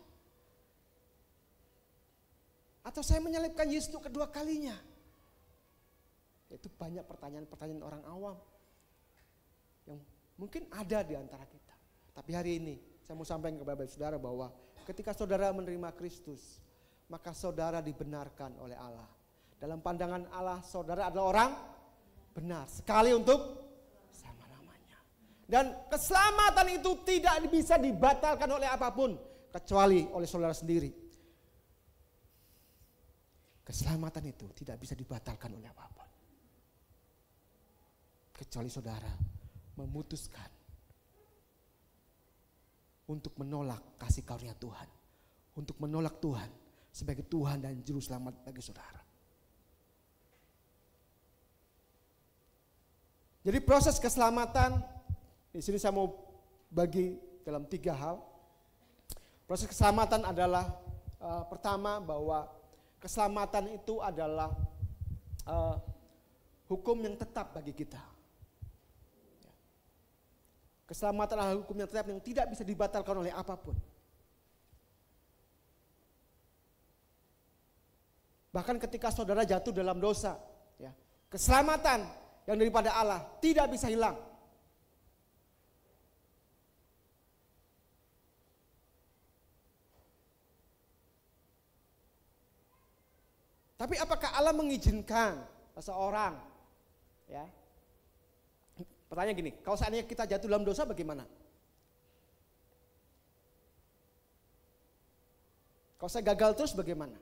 Atau saya menyalibkan Yesus untuk kedua kalinya? Itu banyak pertanyaan-pertanyaan orang awam yang mungkin ada di antara kita. Tapi hari ini saya mau sampaikan kepada saudara bahwa ketika saudara menerima Kristus, maka saudara dibenarkan oleh Allah. Dalam pandangan Allah, saudara adalah orang benar sekali untuk selama-lamanya. Dan keselamatan itu tidak bisa dibatalkan oleh apapun kecuali oleh saudara sendiri. Keselamatan itu tidak bisa dibatalkan oleh apapun kecuali saudara memutuskan untuk menolak kasih karunia Tuhan, untuk menolak Tuhan sebagai Tuhan dan Juru Selamat bagi saudara. Jadi proses keselamatan, di sini saya mau bagi dalam 3 hal. Proses keselamatan adalah pertama bahwa keselamatan itu adalah hukum yang tetap bagi kita. Keselamatan adalah hukum yang tetap yang tidak bisa dibatalkan oleh apapun. Bahkan ketika saudara jatuh dalam dosa, ya, keselamatan yang daripada Allah tidak bisa hilang. Tapi apakah Allah mengizinkan seseorang, ya? Pertanyaan gini, kalau seandainya kita jatuh dalam dosa bagaimana? Kalau saya gagal terus bagaimana?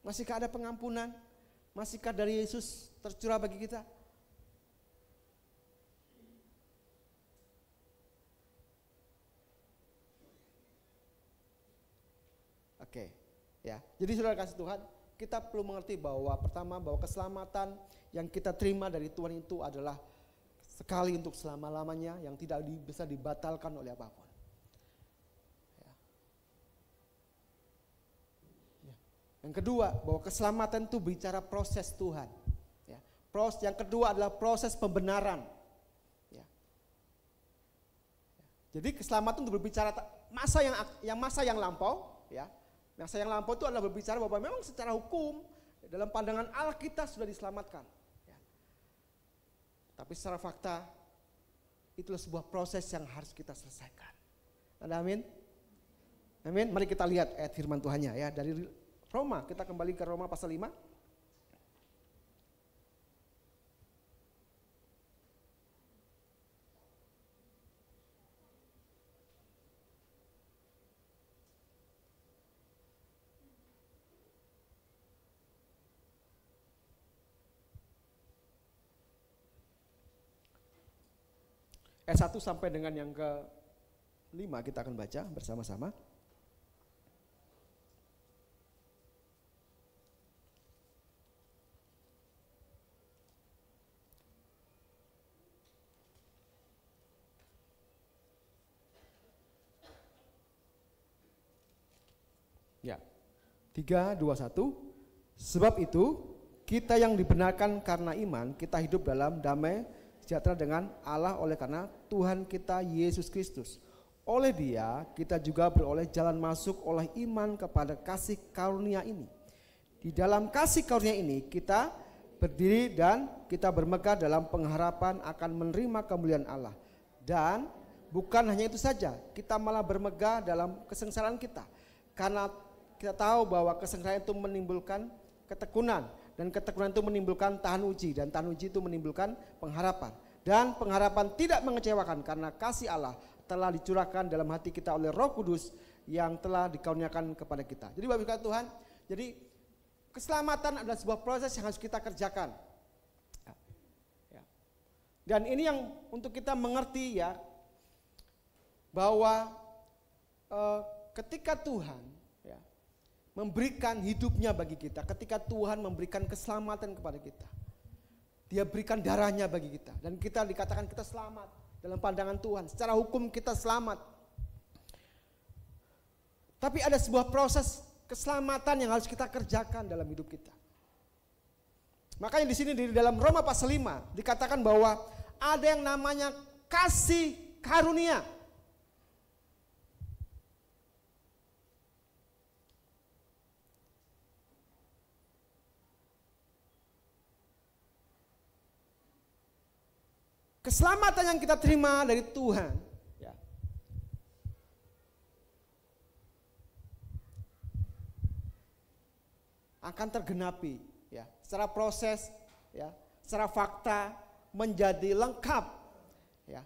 Masihkah ada pengampunan? Masihkah dari Yesus tercurah bagi kita? Oke, ya. Jadi saudara kasih Tuhan, kita perlu mengerti bahwa pertama bahwa keselamatan yang kita terima dari Tuhan itu adalah sekali untuk selama-lamanya yang tidak bisa dibatalkan oleh apapun. Ya. Ya. Yang kedua bahwa keselamatan itu bicara proses Tuhan. Ya. Yang kedua adalah proses pembenaran. Ya. Ya. Jadi keselamatan itu berbicara masa yang lampau, ya. Masa yang lampau itu adalah berbicara bahwa memang secara hukum dalam pandangan Allah kita sudah diselamatkan. Ya. Tapi secara fakta itulah sebuah proses yang harus kita selesaikan. Ada amin? Amin. Mari kita lihat ayat firman Tuhannya ya dari Roma. Kita kembali ke Roma pasal 5. Ayat 1 sampai dengan yang ke-5 kita akan baca bersama-sama. Ya. 3, 2, 1. Sebab itu kita yang dibenarkan karena iman, kita hidup dalam damai sejahtera dengan Allah oleh karena Tuhan kita Yesus Kristus. Oleh Dia kita juga beroleh jalan masuk oleh iman kepada kasih karunia ini. Di dalam kasih karunia ini kita berdiri dan kita bermegah dalam pengharapan akan menerima kemuliaan Allah. Dan bukan hanya itu saja, kita malah bermegah dalam kesengsaraan kita. Karena kita tahu bahwa kesengsaraan itu menimbulkan ketekunan Dan ketekunan itu menimbulkan tahan uji, dan tahan uji itu menimbulkan pengharapan. Dan pengharapan tidak mengecewakan karena kasih Allah telah dicurahkan dalam hati kita oleh Roh Kudus yang telah dikaruniakan kepada kita. Jadi Bapak Ibu Tuhan, jadi keselamatan adalah sebuah proses yang harus kita kerjakan. Dan ini yang untuk kita mengerti ya, bahwa ketika Tuhan ya, memberikan hidupnya bagi kita, ketika Tuhan memberikan keselamatan kepada kita, Dia berikan darahnya bagi kita, dan kita dikatakan kita selamat dalam pandangan Tuhan. Secara hukum kita selamat. Tapi ada sebuah proses keselamatan yang harus kita kerjakan dalam hidup kita. Makanya di sini di dalam Roma pasal 5 dikatakan bahwa ada yang namanya kasih karunia. Keselamatan yang kita terima dari Tuhan ya, akan tergenapi ya, secara proses ya, secara fakta menjadi lengkap ya,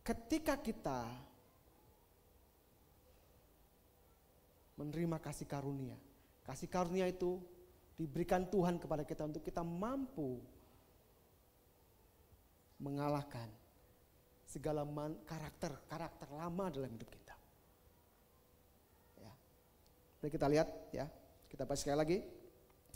ketika kita menerima kasih karunia. Kasih karunia itu diberikan Tuhan kepada kita untuk kita mampu mengalahkan segala karakter lama dalam hidup kita. Ya. Mari kita lihat ya, kita baca sekali lagi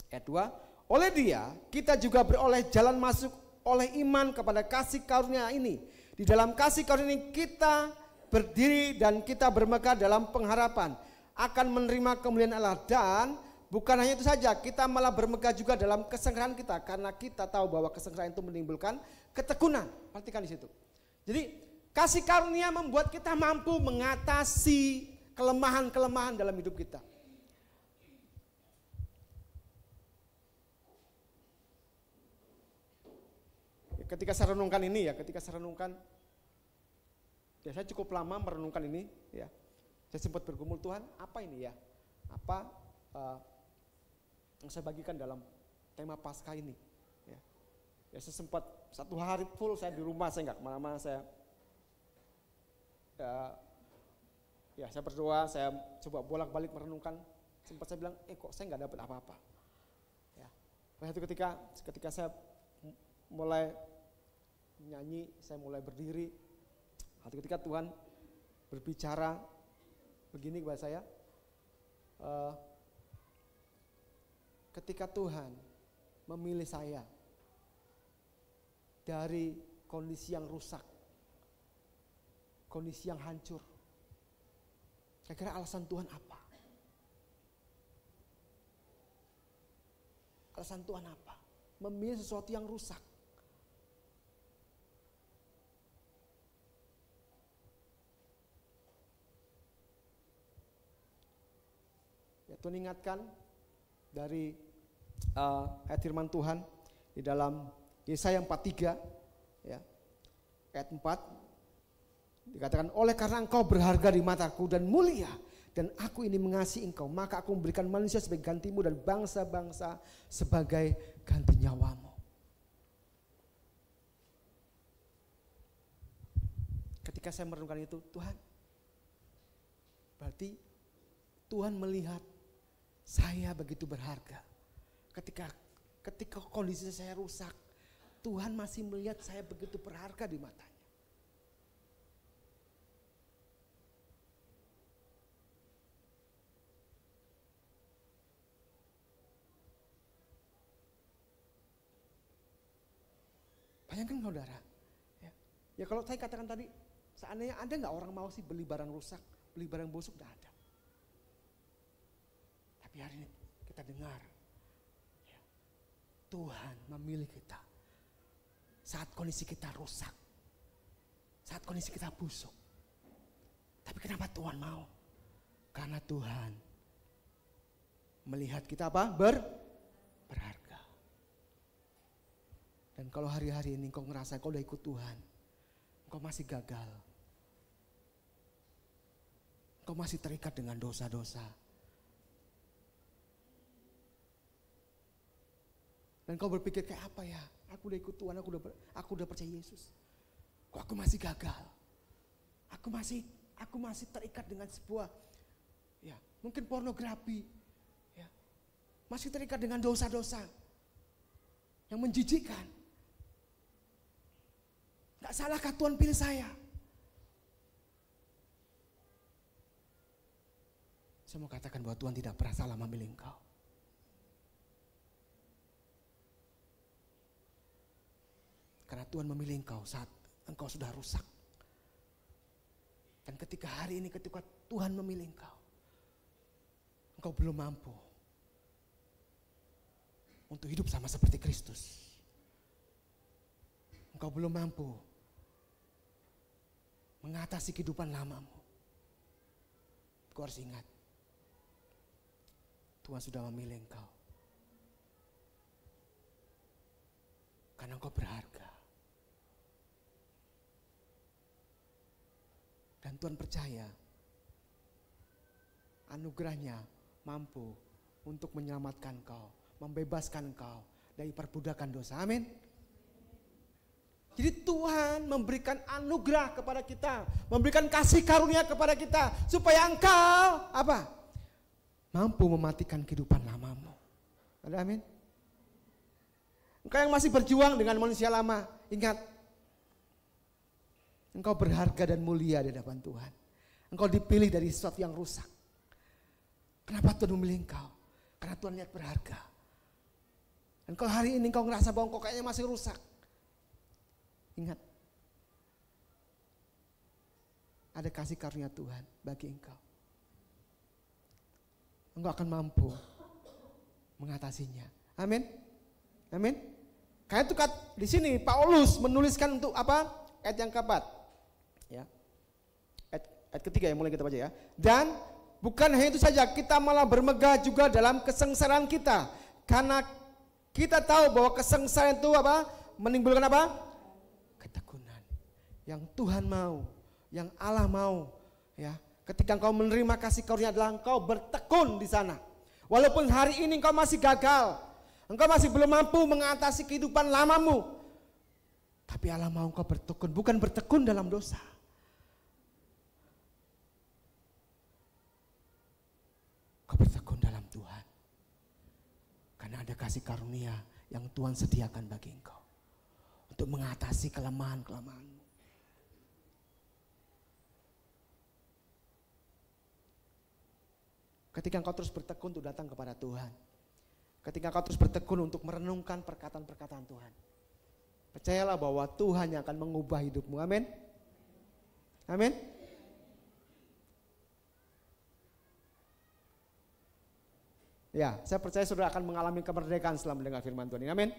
ayat 2. Oleh Dia kita juga beroleh jalan masuk oleh iman kepada kasih karunia ini. Di dalam kasih karunia ini kita berdiri dan kita bermegah dalam pengharapan akan menerima kemuliaan Allah. Dan bukan hanya itu saja, kita malah bermegah juga dalam kesengkrahan kita, karena kita tahu bahwa kesengkrahan itu menimbulkan ketekunan. Perhatikan di situ. Jadi kasih karunia membuat kita mampu mengatasi kelemahan-kelemahan dalam hidup kita. Ketika saya renungkan ini ya, saya cukup lama merenungkan ini ya. Saya sempat bergumul, Tuhan apa ini ya? Apa yang saya bagikan dalam tema Paskah ini? Ya saya sempat satu hari full saya di rumah, saya nggak kemana-mana, saya berdoa, saya coba bolak-balik merenungkan. Sempat saya bilang, kok saya nggak dapat apa-apa. Ya. Waktu itu ketika saya mulai nyanyi, saya mulai berdiri. Ketika Tuhan berbicara begini kepada saya, ketika Tuhan memilih saya dari kondisi yang rusak, kondisi yang hancur, kira-kira alasan Tuhan apa? Alasan Tuhan apa? Memilih sesuatu yang rusak. Ya, Tuhan ingatkan dari ayat firman Tuhan di dalam Yesaya 43 ya, ayat 4 dikatakan, oleh karena engkau berharga di mataku dan mulia, dan aku ini mengasihi engkau, maka aku memberikan manusia sebagai gantimu dan bangsa-bangsa sebagai ganti nyawamu. Ketika saya merenungkan itu, Tuhan, berarti Tuhan melihat saya begitu berharga. Ketika kondisi saya rusak, Tuhan masih melihat saya begitu berharga di matanya. Bayangkan saudara, ya kalau saya katakan tadi, seandainya ada nggak orang mau sih beli barang rusak, beli barang busuk, nggak ada. Tapi hari ini kita dengar, ya, Tuhan memilih kita saat kondisi kita rusak, saat kondisi kita busuk. Tapi kenapa Tuhan mau? Karena Tuhan melihat kita apa? Berharga. Dan kalau hari-hari ini kau ngerasa kau udah ikut Tuhan, kau masih gagal, kau masih terikat dengan dosa-dosa, Dan kau berpikir kayak apa ya? Aku udah ikut Tuhan, aku udah percaya Yesus. Kok aku masih gagal? Aku masih terikat dengan sebuah, ya mungkin pornografi, ya masih terikat dengan dosa-dosa yang menjijikkan. Gak salahkah Tuhan pilih saya? Saya mau katakan bahwa Tuhan tidak pernah salah memilih engkau. Karena Tuhan memilih engkau saat engkau sudah rusak. Dan ketika hari ini, ketika Tuhan memilih engkau belum mampu untuk hidup sama seperti Kristus. Engkau belum mampu mengatasi kehidupan lamamu. Kau harus ingat, Tuhan sudah memilih engkau. Karena engkau berharga. Dan Tuhan percaya anugerahnya mampu untuk menyelamatkan engkau, membebaskan engkau dari perbudakan dosa. Amin. Jadi Tuhan memberikan anugerah kepada kita, memberikan kasih karunia kepada kita supaya engkau apa? Mampu mematikan kehidupan lamamu. Ada amin? Engkau yang masih berjuang dengan manusia lama, ingat, engkau berharga dan mulia di hadapan Tuhan. Engkau dipilih dari sesuatu yang rusak. Kenapa Tuhan memilih engkau? Karena Tuhan lihat berharga. Dan kalau hari ini engkau ngerasa bahwa engkau kayaknya masih rusak, ingat, ada kasih karunia Tuhan bagi engkau. Engkau akan mampu mengatasinya. Amin. Amin. Karena itu di sini Paulus menuliskan untuk apa? Ayat yang keempat. Ya. Ayat ketiga yang mulai kita baca ya. Dan bukan hanya itu saja, kita malah bermegah juga dalam kesengsaraan kita. Karena kita tahu bahwa kesengsaraan itu apa? Menimbulkan apa? Ketekunan. Yang Tuhan mau, yang Allah mau, ya. Ketika engkau menerima kasih karunia adalah engkau bertekun di sana. Walaupun hari ini engkau masih gagal, engkau masih belum mampu mengatasi kehidupan lamamu, tapi Allah mau engkau bertekun, bukan bertekun dalam dosa. Engkau bertekun dalam Tuhan. Karena ada kasih karunia yang Tuhan sediakan bagi engkau untuk mengatasi kelemahan-kelemahanmu. Ketika engkau terus bertekun untuk datang kepada Tuhan, ketika engkau terus bertekun untuk merenungkan perkataan-perkataan Tuhan, percayalah bahwa Tuhan yang akan mengubah hidupmu. Amin. Amin. Ya, saya percaya saudara akan mengalami kemerdekaan setelah mendengar firman Tuhan ini. Amin.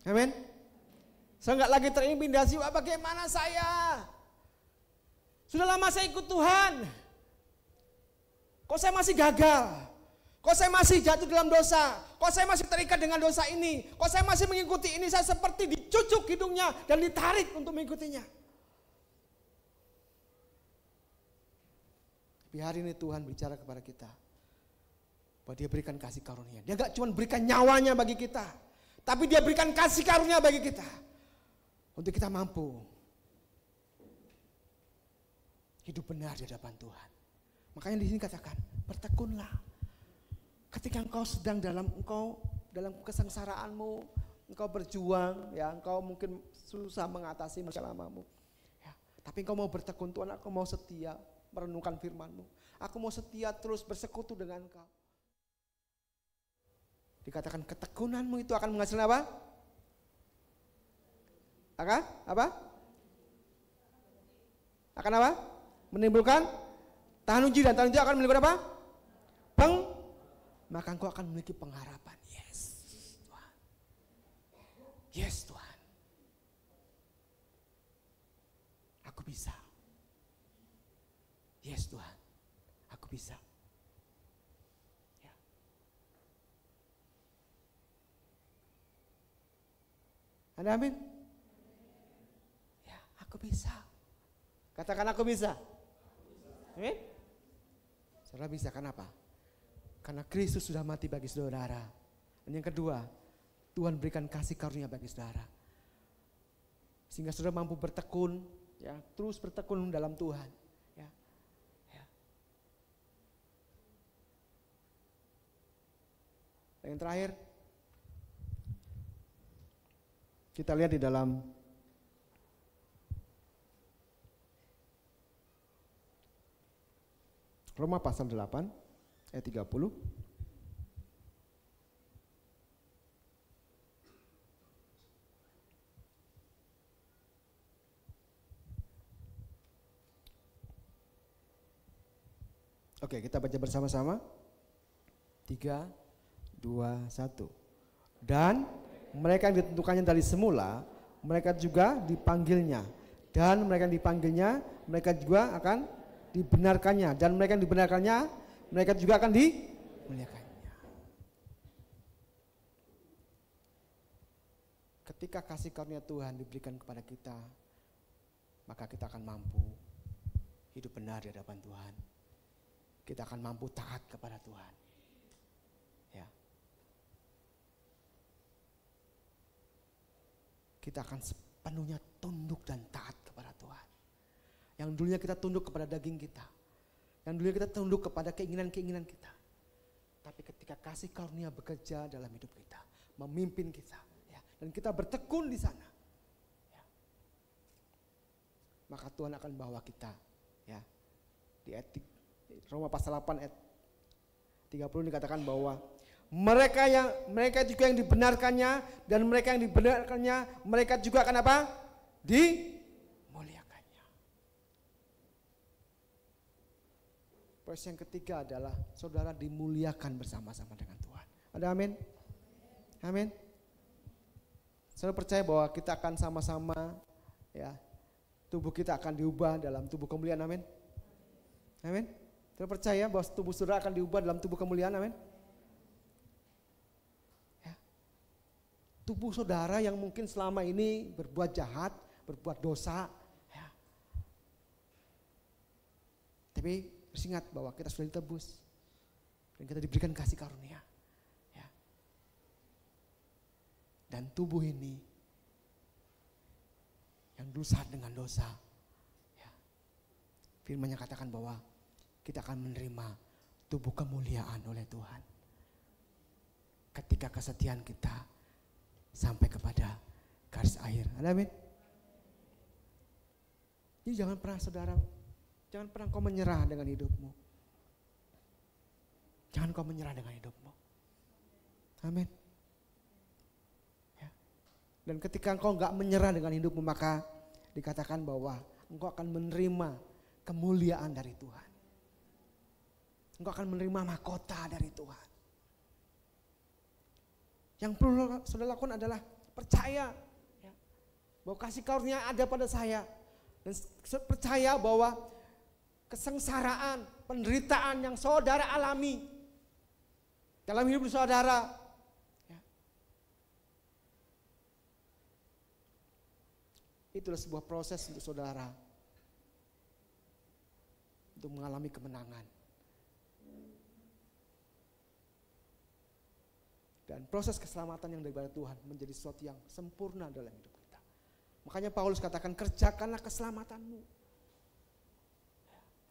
Amin. Saya enggak lagi terintimidasi, bagaimana saya? Sudah lama saya ikut Tuhan. Kok saya masih gagal? Kok saya masih jatuh dalam dosa? Kok saya masih terikat dengan dosa ini? Kok saya masih mengikuti ini? Saya seperti dicucuk hidungnya dan ditarik untuk mengikutinya. Tapi hari ini Tuhan bicara kepada kita bahwa Dia berikan kasih karunia. Dia gak cuma berikan nyawanya bagi kita, tapi Dia berikan kasih karunia bagi kita untuk kita mampu hidup benar di hadapan Tuhan. Makanya di sini katakan, bertekunlah. Ketika engkau sedang dalam kesengsaraanmu, engkau berjuang, ya engkau mungkin susah mengatasi masalah lamamu. Ya, tapi engkau mau bertekun, Tuhan, aku mau setia merenungkan firman-Mu. Aku mau setia terus bersekutu dengan Engkau. Dikatakan ketekunanmu itu akan menghasilkan apa? Akan apa? Akan apa? Menimbulkan tahan uji, dan tahan uji akan menimbulkan apa? Maka engkau akan memiliki pengharapan. Yes, Tuhan. Yes, Tuhan. Aku bisa. Yes, Tuhan. Aku bisa. Ya. Ada amin? Ya, aku bisa. Katakan aku bisa. Amin? Saudara bisa, kenapa? Karena Kristus sudah mati bagi saudara. Dan yang kedua, Tuhan berikan kasih karunia bagi saudara. Sehingga saudara mampu bertekun, ya, terus bertekun dalam Tuhan. Ya. Ya. Dan yang terakhir, kita lihat di dalam Roma pasal 8 ayat 30. Oke, kita baca bersama-sama. 3, 2, 1. Dan mereka yang ditentukannya dari semula, mereka juga dipanggilnya. Dan mereka yang dipanggilnya, mereka juga akan dibenarkannya. Dan mereka yang dibenarkannya, mereka juga akan dimuliakannya. Ketika kasih karunia Tuhan diberikan kepada kita, maka kita akan mampu hidup benar di hadapan Tuhan. Kita akan mampu taat kepada Tuhan. Ya. Kita akan sepenuhnya tunduk dan taat kepada Tuhan. Yang dulunya kita tunduk kepada daging kita. Yang dulunya kita tunduk kepada keinginan-keinginan kita. Tapi ketika kasih karunia bekerja dalam hidup kita, memimpin kita, ya, dan kita bertekun di sana, ya, maka Tuhan akan bawa kita, ya, di Roma pasal 8 ayat 30 dikatakan bahwa mereka juga yang dibenarkannya, dan mereka yang dibenarkannya, mereka juga akan apa? Dimuliakannya. Poin yang ketiga adalah saudara dimuliakan bersama-sama dengan Tuhan. Ada amin? Amin. Saudara percaya bahwa kita akan sama-sama, ya, tubuh kita akan diubah dalam tubuh kemuliaan, amin? Amin. Saudara percaya bahwa tubuh saudara akan diubah dalam tubuh kemuliaan, amin? Ya. Tubuh saudara yang mungkin selama ini berbuat jahat, berbuat dosa, ya. Tapi harus ingat bahwa kita sudah ditebus dan kita diberikan kasih karunia, ya. Dan tubuh ini yang dosa dengan dosa, ya, firman-Nya katakan bahwa kita akan menerima tubuh kemuliaan oleh Tuhan ketika kesetiaan kita sampai kepada garis akhir. Amin. Jadi jangan pernah kau menyerah dengan hidupmu. Jangan kau menyerah dengan hidupmu. Amin. Ya. Dan ketika engkau enggak menyerah dengan hidupmu, maka dikatakan bahwa engkau akan menerima kemuliaan dari Tuhan. Engkau akan menerima mahkota dari Tuhan. Yang perlu saudara lakukan adalah percaya, ya, bahwa kasih karunia ada pada saya. Dan percaya bahwa kesengsaraan, penderitaan yang saudara alami dalam hidup saudara, ya, itulah sebuah proses untuk saudara untuk mengalami kemenangan. Dan proses keselamatan yang daripada Tuhan menjadi sesuatu yang sempurna dalam hidup kita. Makanya Paulus katakan, kerjakanlah keselamatanmu.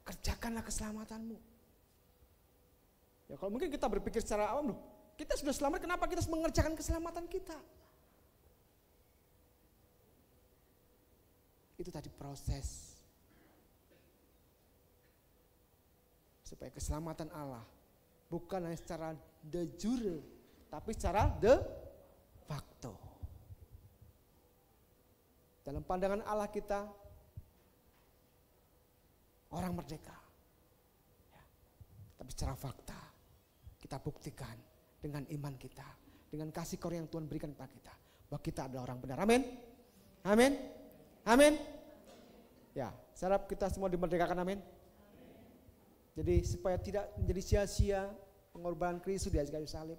Kerjakanlah keselamatanmu. Ya, kalau mungkin kita berpikir secara awam, loh, kita sudah selamat, kenapa kita harus mengerjakan keselamatan kita? Itu tadi proses. Supaya keselamatan Allah bukan hanya secara de jure, tapi secara de facto. Dalam pandangan Allah kita orang merdeka, ya. Tapi secara fakta kita buktikan dengan iman kita, dengan kasih karunia yang Tuhan berikan kepada kita, bahwa kita adalah orang benar. Amin. Amin. Amin. Ya, saya harap kita semua dimerdekakan. Amin. Jadi supaya tidak menjadi sia-sia pengorbanan Kristus di kayu salib.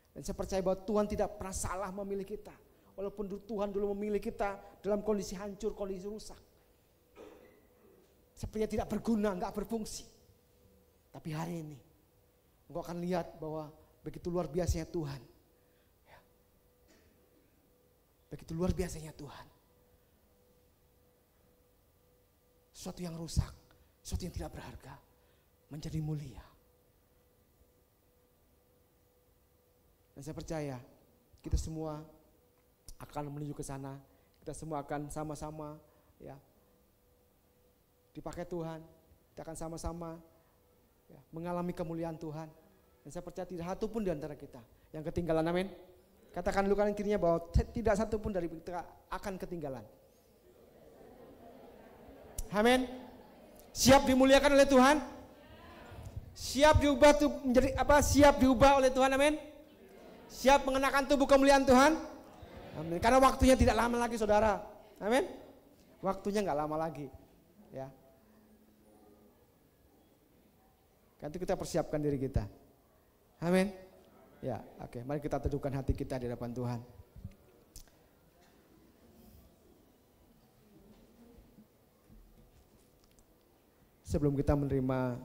Dan saya percaya bahwa Tuhan tidak pernah salah memilih kita. Walaupun Tuhan dulu memilih kita dalam kondisi hancur, kondisi rusak. Sepertinya tidak berguna, enggak berfungsi. Tapi hari ini engkau akan lihat bahwa begitu luar biasanya Tuhan. Ya. Begitu luar biasanya Tuhan. Sesuatu yang rusak, sesuatu yang tidak berharga menjadi mulia. Dan saya percaya kita semua akan menuju ke sana. Kita semua akan sama-sama ya dipakai Tuhan. Kita akan sama-sama ya, mengalami kemuliaan Tuhan. Dan saya percaya tidak satu pun di antara kita yang ketinggalan, amin. Katakan dulu kanan kirinya bahwa tidak satu pun dari kita akan ketinggalan. Amin. Siap dimuliakan oleh Tuhan? Siap diubah menjadi apa? Siap diubah oleh Tuhan, amin. Siap mengenakan tubuh kemuliaan Tuhan? Amin. Karena waktunya tidak lama lagi, saudara. Amin. Waktunya nggak lama lagi, ya. Nanti kita persiapkan diri kita. Amin. Ya, oke. Mari kita teduhkan hati kita di hadapan Tuhan. Sebelum kita menerima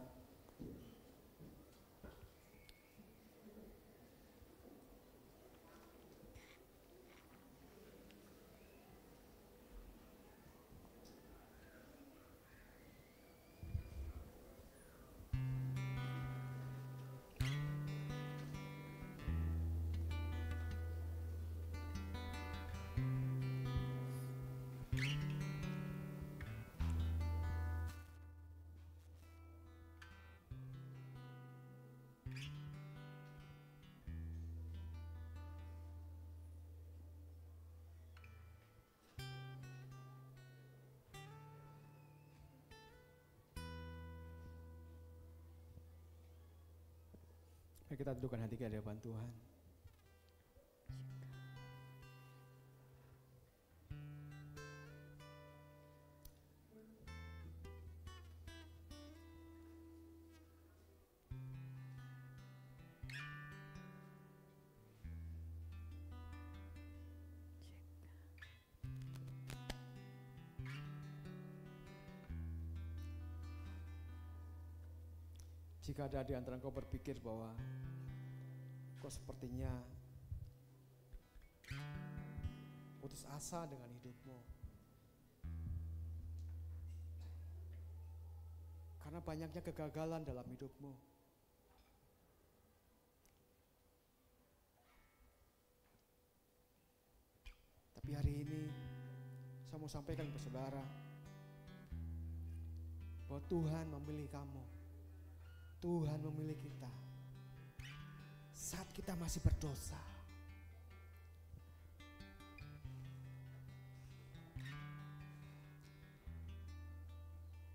kita teduhkan hati kita di hadapan Tuhan. Jika ada di antara engkau berpikir bahwa kok sepertinya putus asa dengan hidupmu, karena banyaknya kegagalan dalam hidupmu, tapi hari ini saya mau sampaikan ke saudara bahwa Tuhan memilih kamu. Tuhan memilih kita saat kita masih berdosa.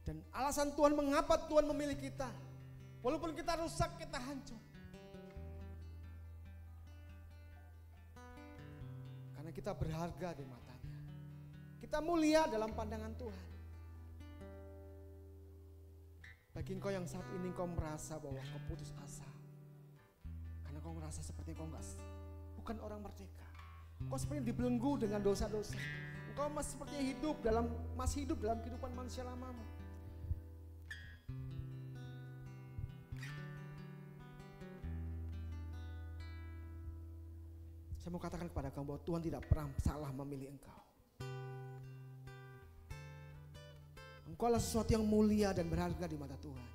Dan alasan Tuhan mengapa Tuhan memilih kita, walaupun kita rusak, kita hancur, karena kita berharga di matanya. Kita mulia dalam pandangan Tuhan. Bagi engkau yang saat ini engkau merasa bahwa kau putus asa, karena kau merasa seperti kau bukan orang merdeka. Kau seperti dibelenggu dengan dosa-dosa. Engkau masih seperti masih hidup dalam kehidupan manusia lamamu. Saya mau katakan kepada kamu bahwa Tuhan tidak pernah salah memilih engkau. Engkau adalah sesuatu yang mulia dan berharga di mata Tuhan.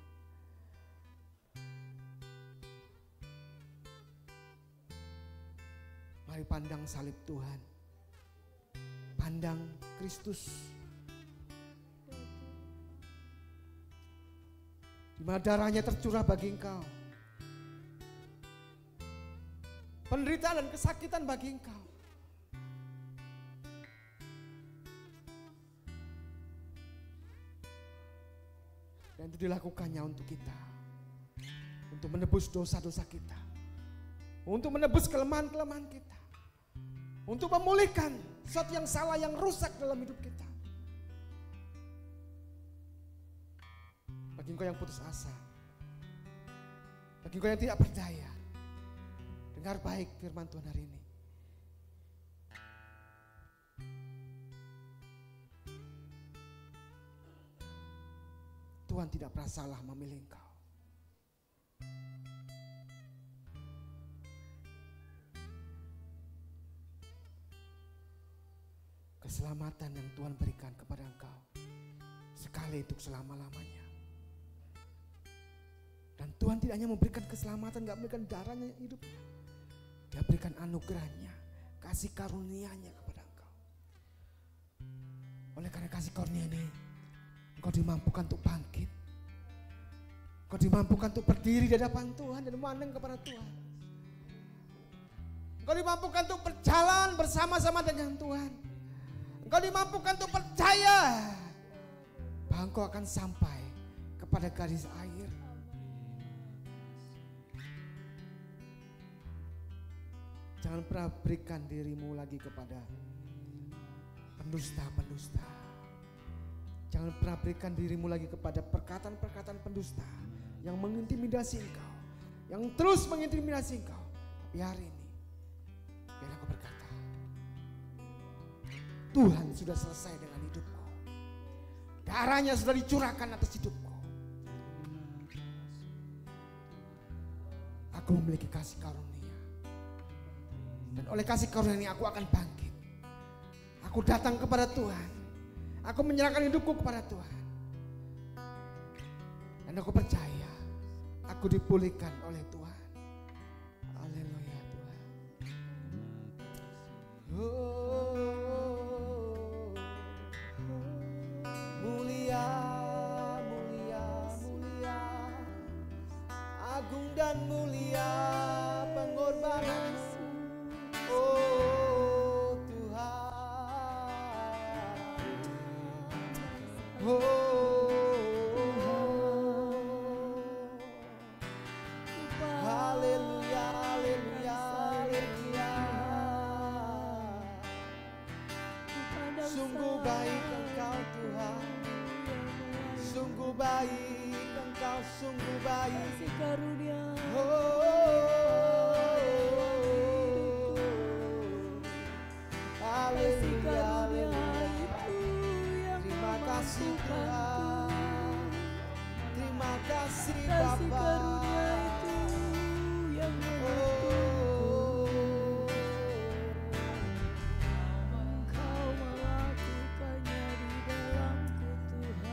Mari pandang salib Tuhan. Pandang Kristus. Di mana darahnya tercurah bagi engkau. Penderitaan dan kesakitan bagi engkau. Dan itu dilakukannya untuk kita. Untuk menebus dosa-dosa kita. Untuk menebus kelemahan-kelemahan kita. Untuk memulihkan sesuatu yang salah, yang rusak dalam hidup kita. Bagi engkau yang putus asa. Bagi engkau yang tidak berdaya. Dengar baik firman Tuhan hari ini. Tuhan tidak pernah salah memilih engkau. keselamatan yang Tuhan berikan kepada engkau sekali untuk selama-lamanya. Dan Tuhan tidak hanya memberikan keselamatan, gak memberikan darahnya yang hidup. Dia berikan anugerahnya, kasih karunia-Nya kepada engkau. Oleh karena kasih karunia ini, engkau dimampukan untuk bangkit. Engkau dimampukan untuk berdiri di hadapan Tuhan dan memandang kepada Tuhan. Engkau dimampukan untuk berjalan bersama-sama dengan Tuhan. Engkau dimampukan untuk percaya bahwa engkau akan sampai kepada garis akhir. Jangan pernah berikan dirimu lagi kepada pendusta-pendusta. Jangan pernah berikan dirimu lagi kepada perkataan-perkataan pendusta yang mengintimidasi engkau, yang terus mengintimidasi engkau. Tapi hari ini, biar aku berkata, Tuhan sudah selesai dengan hidupku. Darahnya sudah dicurahkan atas hidupku. Aku memiliki kasih karunia. Dan oleh kasih karunia ini aku akan bangkit. Aku datang kepada Tuhan. Aku menyerahkan hidupku kepada Tuhan. Dan aku percaya aku dipulihkan oleh Tuhan. Haleluya Tuhan. Mulia, mulia, mulia, agung dan mulia pengorbanan. Oh Tuhan, haleluya, haleluya, haleluya. Sungguh baik Engkau Tuhan, sungguh baik Engkau, sungguh baik. Kasih karunia. Haleluya, terima kasih Tuhan, terima kasih Bapa. Engkau melakukannya di dalamku Tuhan.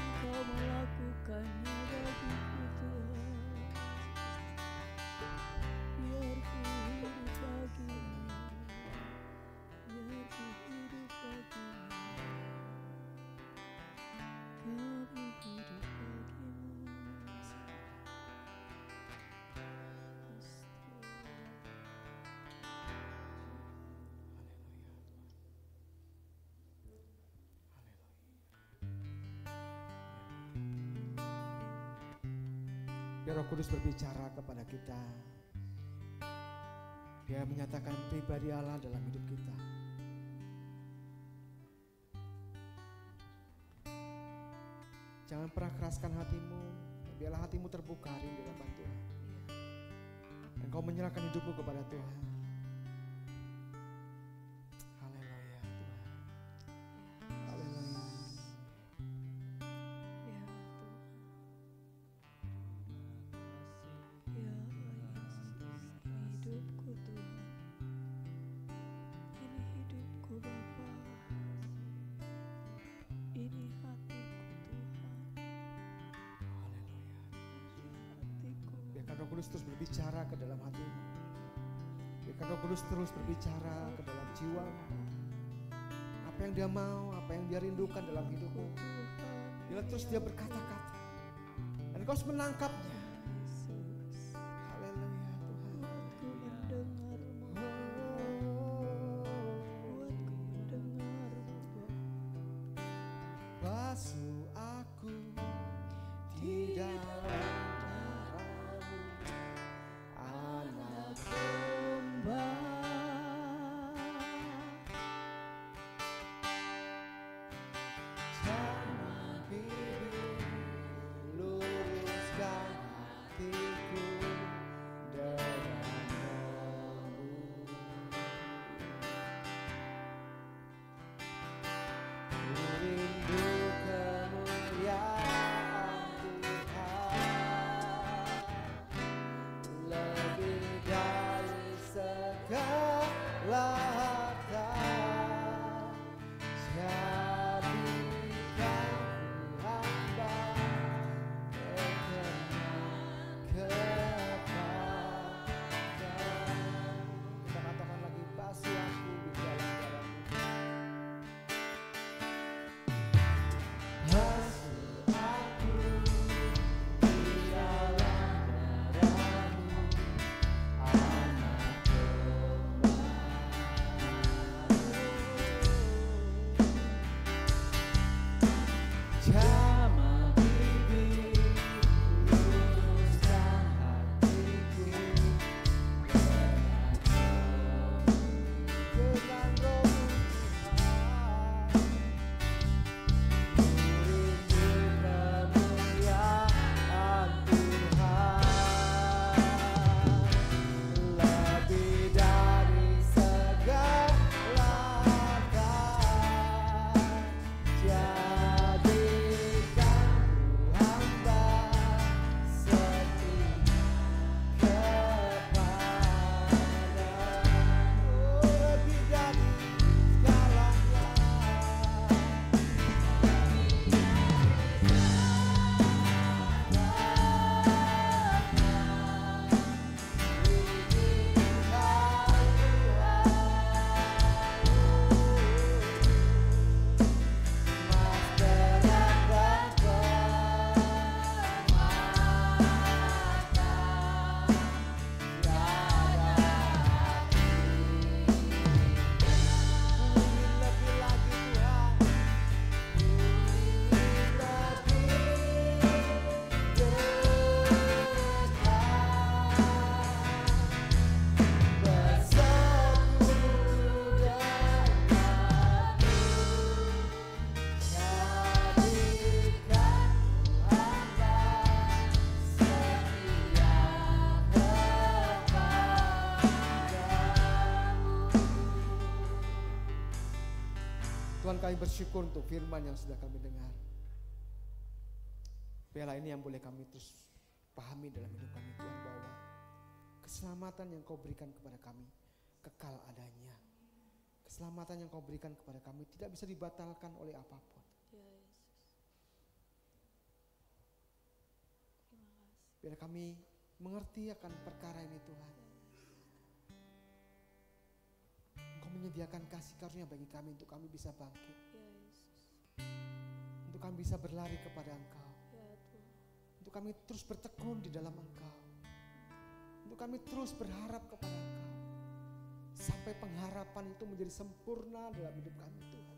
Engkau melakukannya bagiku Tuhan. Biar ku hidup bagimu, biar ku hidup bagimu, kami hidup bagimu. Biar Roh Kudus berbicara kepada kita. Dia menyatakan pribadi Allah dalam hidup kita. Jangan pernah keraskan hatimu. Biarlah hatimu terbuka hari ini di hadapan Tuhan. Dan kau menyerahkan hidupmu kepada Tuhan. Haleluya Tuhan. Haleluya. Ya Tuhan, ya Yesus, ini hidupku Tuhan, ini hidupku Bapa, ini hatiku Tuhan, Haleluya. hatiku. Biarkan Roh Kudus terus berbicara ke dalam hatimu. Biarkan Roh Kudus terus berbicara ke dalam jiwamu. Apa yang dia mau, apa yang dia rindukan dalam hidupmu. Bila terus dia berkata-kata dan kau harus menangkapnya. Haleluya Tuhan. Buatku mendengarmu, buatku mendengarmu. Basuh aku di dalam darah-Mu, anak domba. Jangan bibir, luruskan hatiku dengan lembut. Ku rindu kemuliaan Tuhan. kami bersyukur untuk firman yang sudah kami dengar. Biarlah ini yang boleh kami terus pahami dalam hidup kami Tuhan, bahwa keselamatan yang Kau berikan kepada kami kekal adanya. Keselamatan yang Kau berikan kepada kami tidak bisa dibatalkan oleh apapun. Ya Yesus. Terima kasih. Biar kami mengerti akan perkara ini Tuhan. Engkau menyediakan kasih karunia bagi kami untuk kami bisa bangkit. Ya Yesus. Untuk kami bisa berlari kepada Engkau. Ya Tuhan. Untuk kami terus bertekun di dalam Engkau. Untuk kami terus berharap kepada Engkau. Sampai pengharapan itu menjadi sempurna dalam hidup kami Tuhan.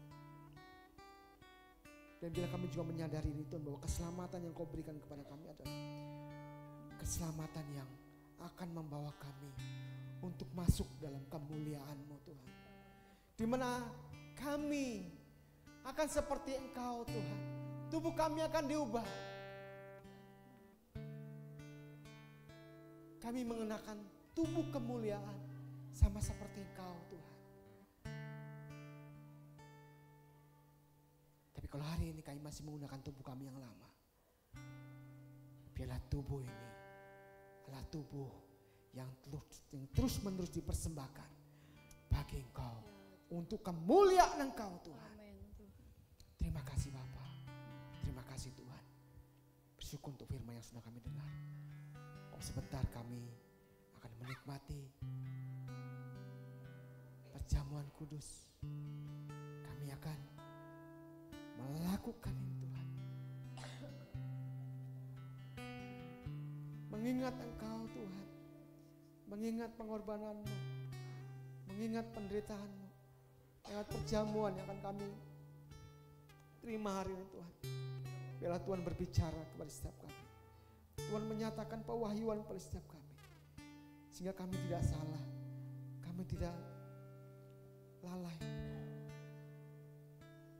Dan bila kami juga menyadari ini Tuhan, bahwa keselamatan yang Kau berikan kepada kami adalah keselamatan yang akan membawa kami untuk masuk dalam kemuliaan-Mu Tuhan. Di mana kami akan seperti Engkau Tuhan. Tubuh kami akan diubah. Kami mengenakan tubuh kemuliaan sama seperti Engkau Tuhan. Tapi kalau hari ini kami masih menggunakan tubuh kami yang lama, biarlah tubuh ini adalah tubuh yang terus menerus dipersembahkan bagi Engkau, untuk kemuliaan Engkau Tuhan. Amin. Terima kasih Bapa, terima kasih Tuhan. Bersyukur untuk firman yang sudah kami dengar. Sebentar kami akan menikmati perjamuan kudus. Kami akan melakukan ini Tuhan, mengingat Engkau Tuhan, mengingat pengorbanan-Mu, mengingat penderitaan-Mu, lewat perjamuan yang akan kami terima hari ini Tuhan. Biarlah Tuhan berbicara kepada setiap kami. Tuhan menyatakan pewahyuan pada setiap kami, sehingga kami tidak salah, kami tidak lalai,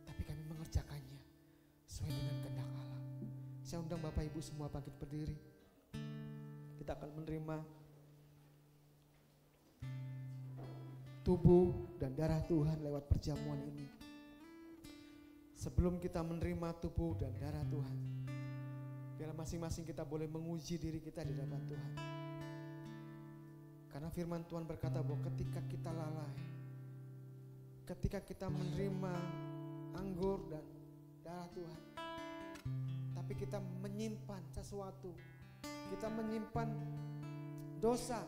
tapi kami mengerjakannya sesuai dengan kehendak Allah. Saya undang Bapak Ibu semua bangkit berdiri. Kita akan menerima tubuh dan darah Tuhan lewat perjamuan ini. Sebelum kita menerima tubuh dan darah Tuhan, biarlah masing-masing kita boleh menguji diri kita di hadapan Tuhan. Karena firman Tuhan berkata bahwa ketika kita lalai, ketika kita menerima anggur dan darah Tuhan, tapi kita menyimpan sesuatu, kita menyimpan dosa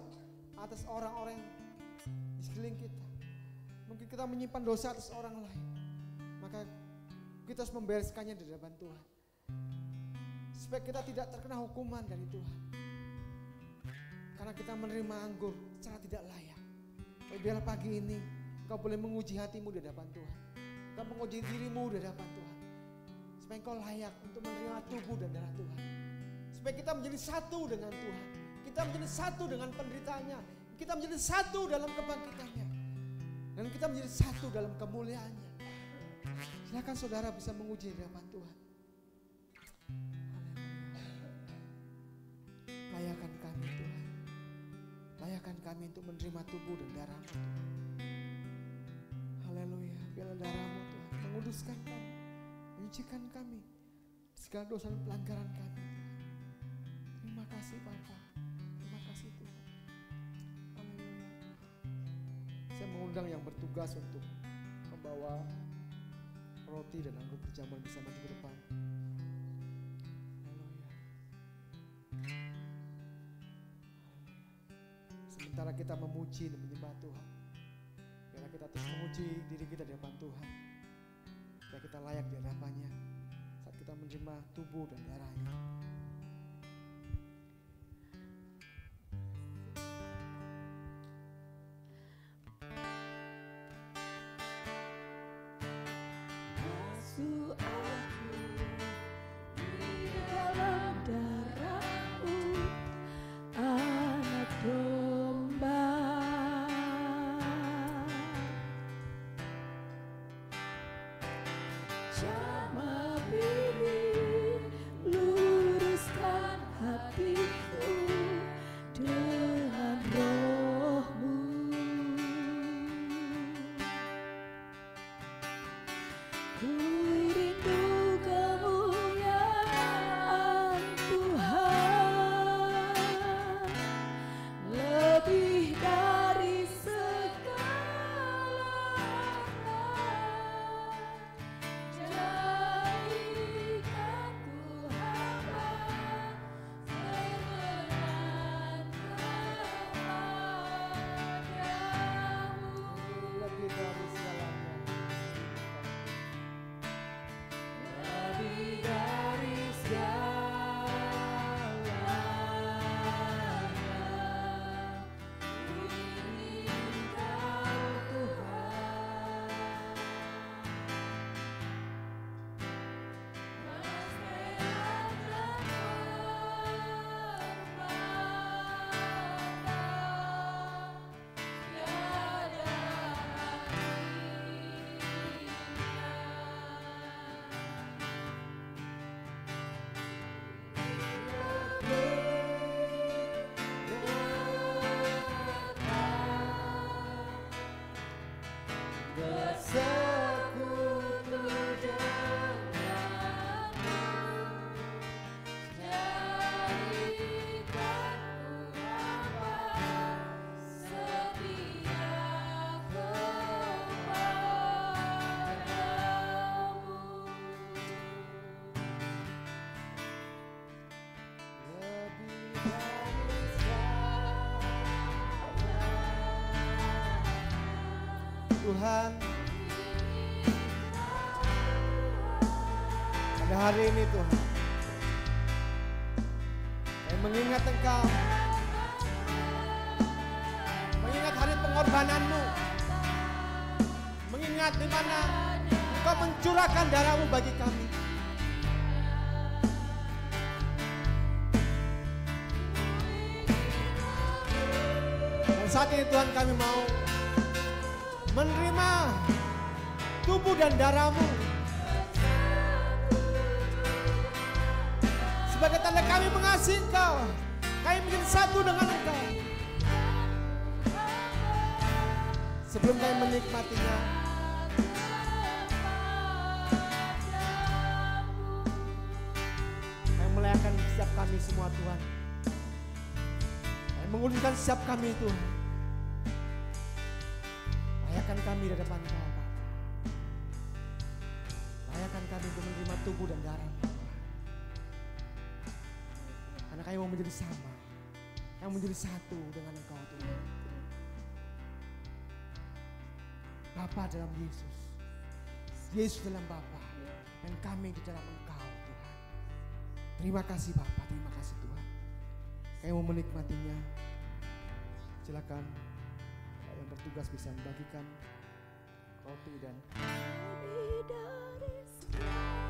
atas orang-orang di sekeliling kita, mungkin kita menyimpan dosa atas orang lain, maka kita harus membereskannya di hadapan Tuhan, supaya kita tidak terkena hukuman dari Tuhan. Karena kita menerima anggur secara tidak layak. Biarlah pagi ini Engkau boleh menguji hatimu di hadapan Tuhan. Engkau menguji dirimu di hadapan Tuhan. Supaya engkau layak untuk menerima tubuh dan darah Tuhan. Supaya kita menjadi satu dengan Tuhan. Kita menjadi satu dengan penderitaannya. Kita menjadi satu dalam kebangkitannya. Dan kita menjadi satu dalam kemuliaannya. Silakan saudara bisa menguji di hadapan Tuhan. Layakan kami Tuhan. Layakan kami untuk menerima tubuh dan darah-Mu Tuhan. Haleluya. Biarlah darah-Mu Tuhan menguduskan kami, menyucikan kami segala dosa dan pelanggaran kami Tuhan. Terima kasih Bapa. Terima kasih Tuhan. Haleluya. Saya mengundang yang bertugas untuk membawa roti dan anggur perjamuan bisa maju ke depan. Sementara kita memuji dan menyembah Tuhan, biarlah kita terus memuji diri kita di hadapan Tuhan, supaya kita layak di hadapannya saat kita menerima tubuh dan darahnya. Basuh aku di dalam darah-Mu, Anak Domba. Jamah bibir luruh Tuhan. Pada hari ini Tuhan, kami mengingat Engkau, mengingat hari pengorbanan-Mu, mengingat di mana Engkau mencurahkan darah-Mu bagi kami. Dan saat ini Tuhan, kami mau menerima tubuh dan darah-Mu sebagai tanda kami mengasihi Engkau. Kami menjadi satu dengan Engkau. Sebelum kami menikmatinya, kami melayakan setiap kami semua Tuhan. Kami mengulurkan setiap kami Tuhan. Layakan kami di depan Kau Bapa. Layakan kami untuk menerima tubuh dan darah Bapa. Karena kami mau menjadi sama, kami menjadi satu dengan Engkau Tuhan. Bapa dalam Yesus, Yesus dalam Bapa, dan kami di dalam Engkau Tuhan. Terima kasih Bapa, terima kasih Tuhan. Kami mau menikmatinya. Silakan yang bertugas bisa membagikan roti dan ku inginkan Tuhan.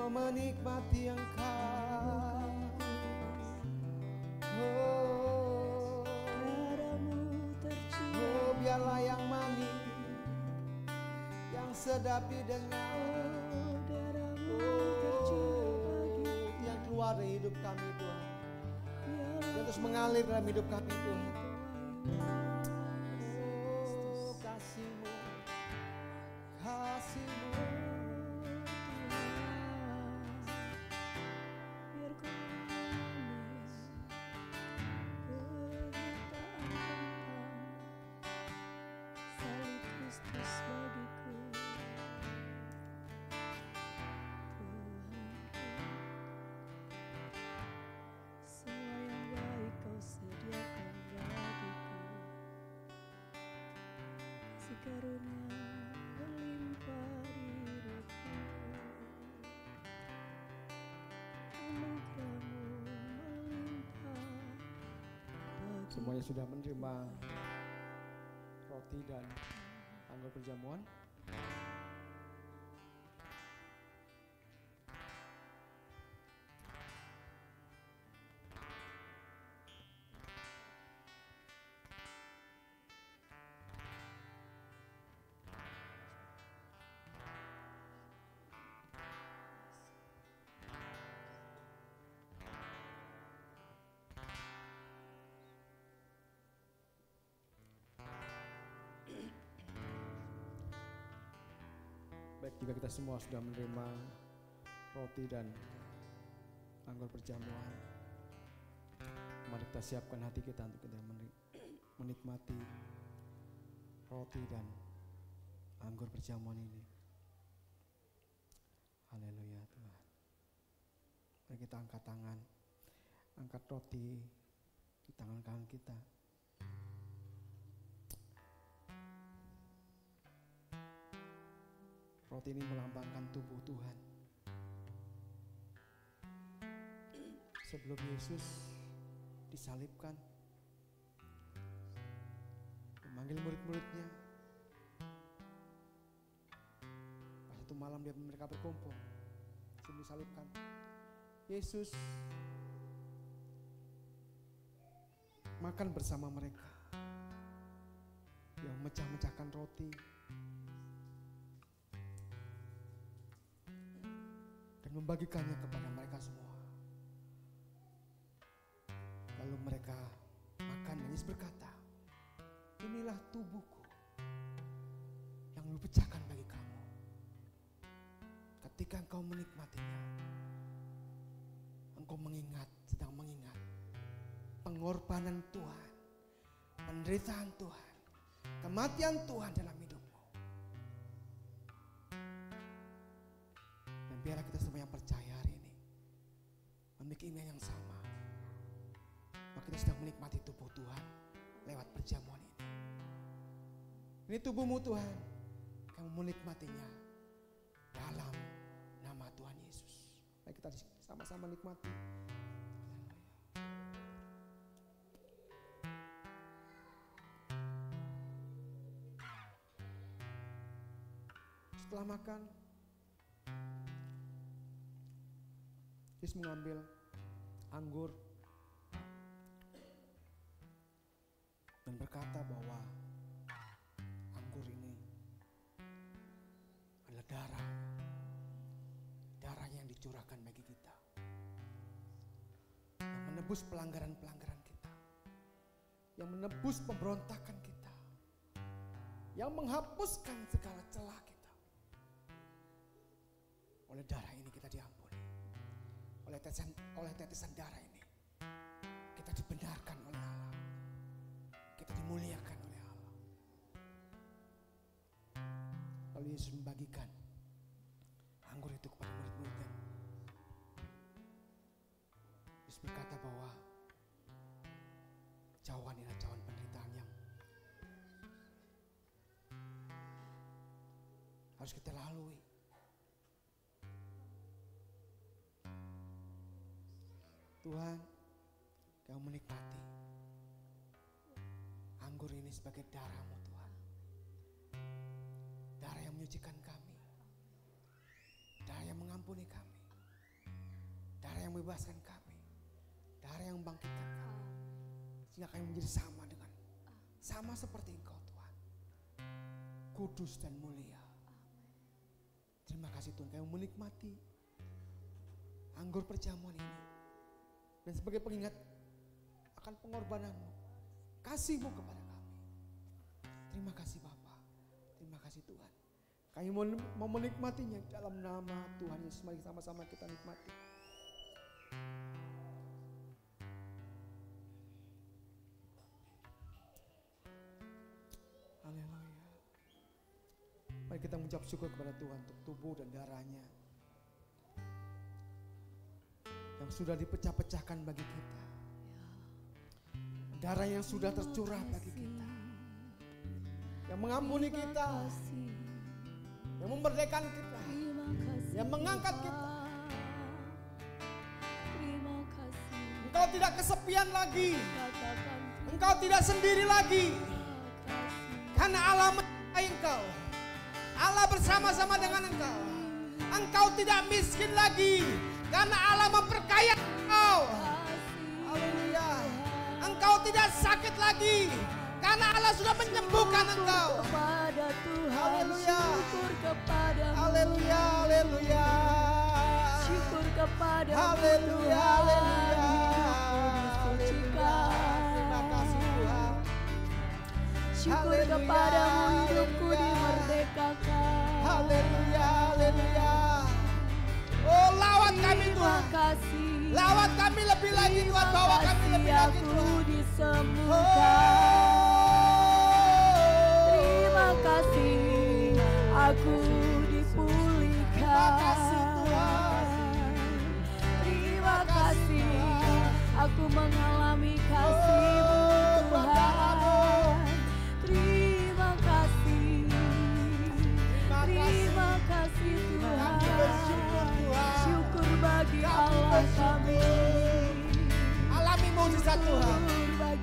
mau menikmati Engkau. Biarlah yang manis, yang sedap didengar, yang keluar dari hidup kami Tuhan, yang terus mengalir dalam hidup kami Tuhan. Kasih-Mu, kasih-Mu, semuanya sudah menerima roti dan anggur perjamuan. Baik, jika kita semua sudah menerima roti dan anggur perjamuan, mari kita siapkan hati kita untuk kita menikmati roti dan anggur perjamuan ini. Haleluya Tuhan. Mari kita angkat tangan, angkat roti di tangan kanan kita. Roti ini melambangkan tubuh Tuhan. Sebelum Yesus disalibkan, memanggil murid-muridnya. Pas satu malam mereka berkumpul sebelum disalibkan. Yesus makan bersama mereka. Dia memecah-mecahkan roti dan membagikannya kepada mereka semua. Lalu mereka makan dan Yesus berkata, inilah tubuhku yang dipecahkan bagi kamu. Ketika engkau menikmatinya, engkau sedang mengingat pengorbanan Tuhan, penderitaan Tuhan, kematian Tuhan dalam hidupmu. Dan biarlah kita semua yang percaya hari ini memiliki iman yang sama, maka kita sedang menikmati tubuh Tuhan lewat perjamuan ini. Ini tubuhmu Tuhan, kamu menikmatinya dalam nama Tuhan Yesus. Mari kita sama-sama nikmati. Setelah makan, Yesus mengambil anggur dan berkata bahwa anggur ini adalah darah yang dicurahkan bagi kita, yang menebus pelanggaran-pelanggaran kita, yang menebus pemberontakan kita, yang menghapuskan segala celah kita. Oleh darah ini kita diampuni. Oleh tetesan darah ini kita dibenarkan oleh Allah. Kita dimuliakan oleh Allah. Lalu Yesus membagikan anggur itu kepada murid-muridnya. Yesus berkata bahwa cawan ini adalah cawan penderitaan yang harus kita lalui. Tuhan, Kau menikmati anggur ini sebagai darah-Mu Tuhan. Darah yang menyucikan kami. Darah yang mengampuni kami. Darah yang membebaskan kami. Darah yang membangkitkan kami. Sehingga kami menjadi sama seperti Engkau Tuhan. Kudus dan mulia. Terima kasih Tuhan, kami menikmati anggur perjamuan ini. Dan sebagai pengingat akan pengorbanan-Mu, kasih-Mu kepada kami. Terima kasih Bapa, terima kasih Tuhan. Kami mau menikmatinya dalam nama Tuhan Yesus. Mari sama-sama kita nikmati. Haleluya. Mari kita mengucap syukur kepada Tuhan untuk tubuh dan darahnya yang sudah dipecah-pecahkan bagi kita. Darah yang sudah tercurah bagi kita, yang mengampuni kita, yang memerdekakan kita, yang mengangkat kita. Engkau tidak kesepian lagi, engkau tidak sendiri lagi, karena Allah menyertai engkau, Allah bersama-sama dengan engkau. Engkau tidak miskin lagi, karena Allah memperkaya engkau. Haleluya. Engkau tidak sakit lagi, karena Allah sudah menyembuhkan engkau. Haleluya. Haleluya. Haleluya. Syukur kepada Haleluya. Haleluya. Terima kasih Tuhan. Syukur kepadamu hidupku dimerdekakan. Haleluya. Haleluya. Oh, lawat kami Tuhan. Lawat kami lebih lagi Tuhan. Bawa kami lebih lagi Tuhan. Terima kasih aku dipulihkan. Terima kasih Tuhan. Terima kasih aku mengalami kasih-Mu Tuhan. Terima kasih. Terima kasih Tuhan. Syukur bagi Allah kami. Alami mujizat Tuhan.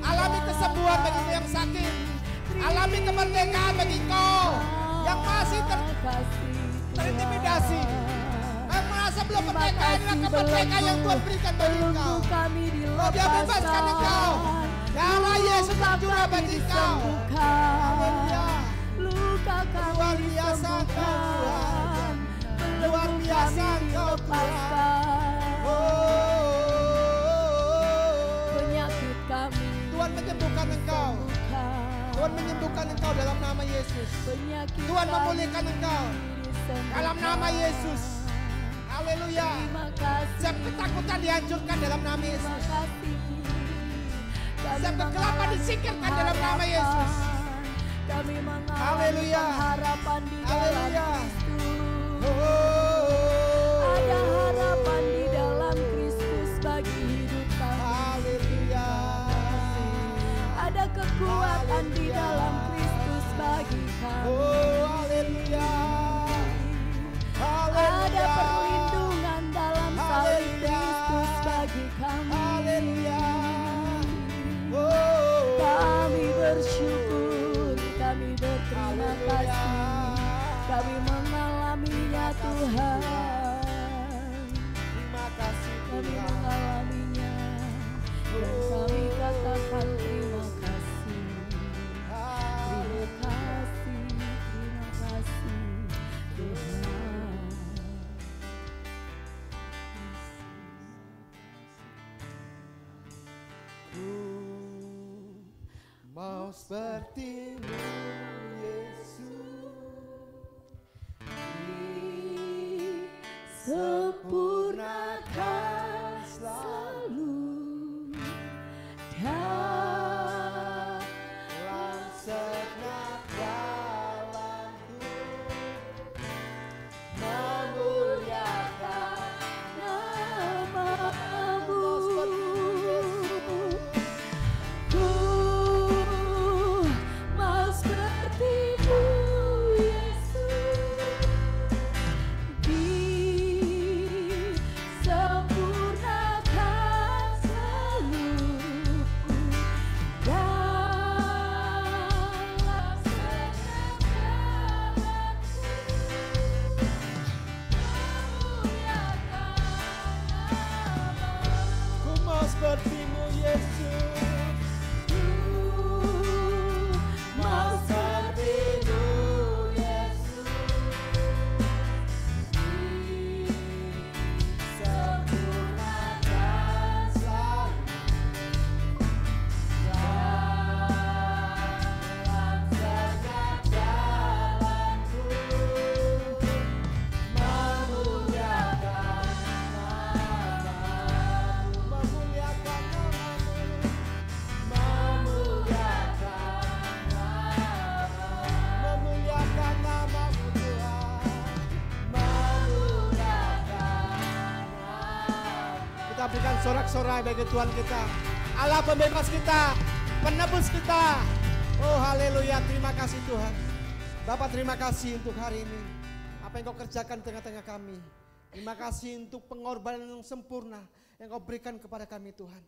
Alami kesembuhan bagi yang sakit. Alami kemerdekaan bagi kau yang masih terintimidasi. Yang merasa belum merdeka, inilah kemerdekaan yang Tuhan berikan bagi kau. Oh, Dia bebaskan engkau. Darah Yesus tercurah bagi kau. Haleluya. Luka kami disembuhkan. Luar biasa engkau Tuhan. Penyakit kami Tuhan menyembuhkan engkau. Tuhan menyembuhkan engkau dalam nama Yesus. Tuhan memulihkan engkau dalam nama Yesus. Haleluya. Setiap ketakutan dihancurkan dalam nama Yesus. Setiap kegelapan disingkirkan dalam nama Yesus. Kami mengalami harapan di dalam Kristus. Ada harapan di dalam Kristus bagi hidup kami. Haleluya. Ada kekuatan di dalam Kristus bagi kami. Haleluya. Ada perlindungan dalam salib Kristus bagi kami. Haleluya. Kami bersyukur, kami berterima kasih, kami mengalaminya Tuhan. Terima kasih Kami Tuhan. mengalaminya dan kami katakan terima kasih. Terima kasih, terima kasih Tuhan. Ku mau seperti-Mu Yesus, sempurnakan selalu dalam segenap dalamku, memuliakan namamu. Ku mau seperti-Mu Yesus, di sempurnakan sepertimu Yesus. Mau sepertimu Yesus, sempurnakan selalu dalam segala jalanku, memuliakan namamu, memuliakan namamu, memuliakan namamu Tuhan, memuliakan namamu. Kita berikan sorak-sorai bagi Tuhan kita, Allah pembebas kita, penebus kita. Oh haleluya, terima kasih Tuhan. Bapak terima kasih untuk hari ini, apa yang kau kerjakan di tengah-tengah kami. Terima kasih untuk pengorbanan yang sempurna yang kau berikan kepada kami Tuhan.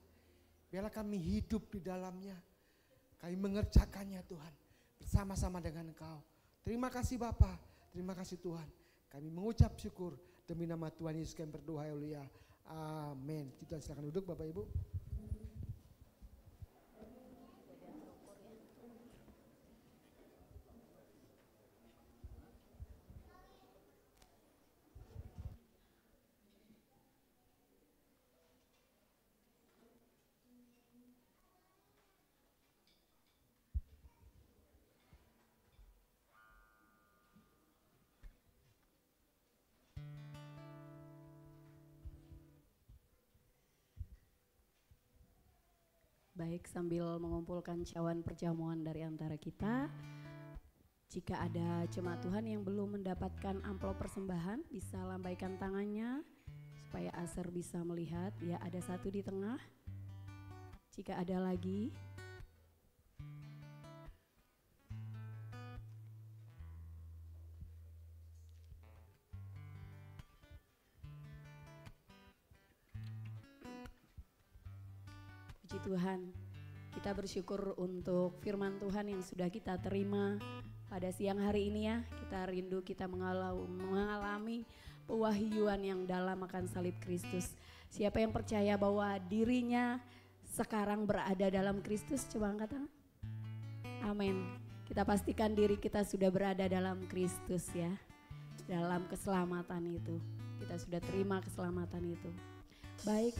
Biarlah kami hidup di dalamnya, kami mengerjakannya Tuhan, bersama-sama dengan Engkau. Terima kasih Bapa, terima kasih Tuhan. Kami mengucap syukur demi nama Tuhan Yesus kami berdoa haleluya. Amin. Kita silakan duduk Bapak Ibu. Baik, sambil mengumpulkan cawan perjamuan dari antara kita, jika ada jemaat Tuhan yang belum mendapatkan amplop persembahan, bisa lambaikan tangannya supaya Aser bisa melihat. Ya, ada satu di tengah. Jika ada lagi, puji Tuhan, kita bersyukur untuk firman Tuhan yang sudah kita terima pada siang hari ini ya. Kita rindu kita mengalami pewahyuan yang dalam akan salib Kristus. Siapa yang percaya bahwa dirinya sekarang berada dalam Kristus, coba angkat tangan. Amin. Kita pastikan diri kita sudah berada dalam Kristus ya. Dalam keselamatan itu. Kita sudah terima keselamatan itu. Baik.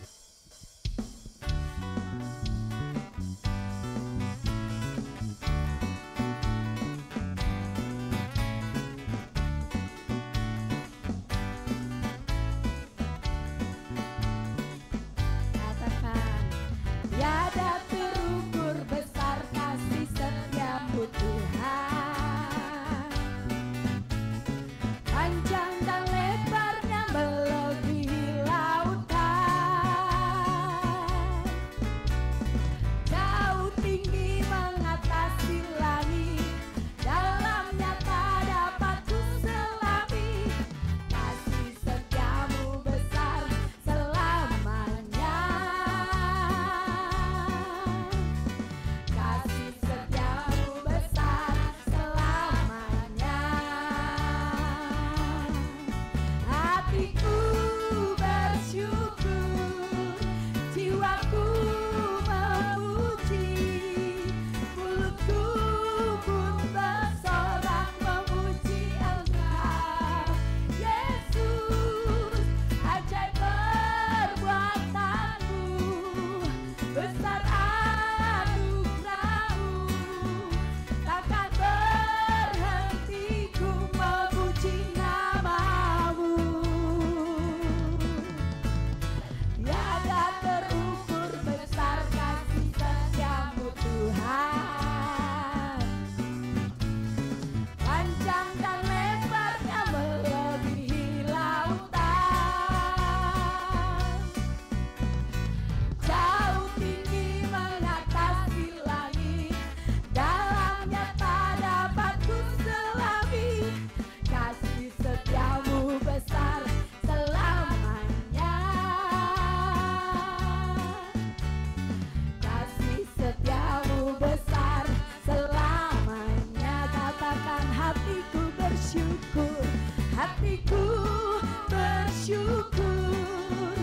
Hatiku bersyukur,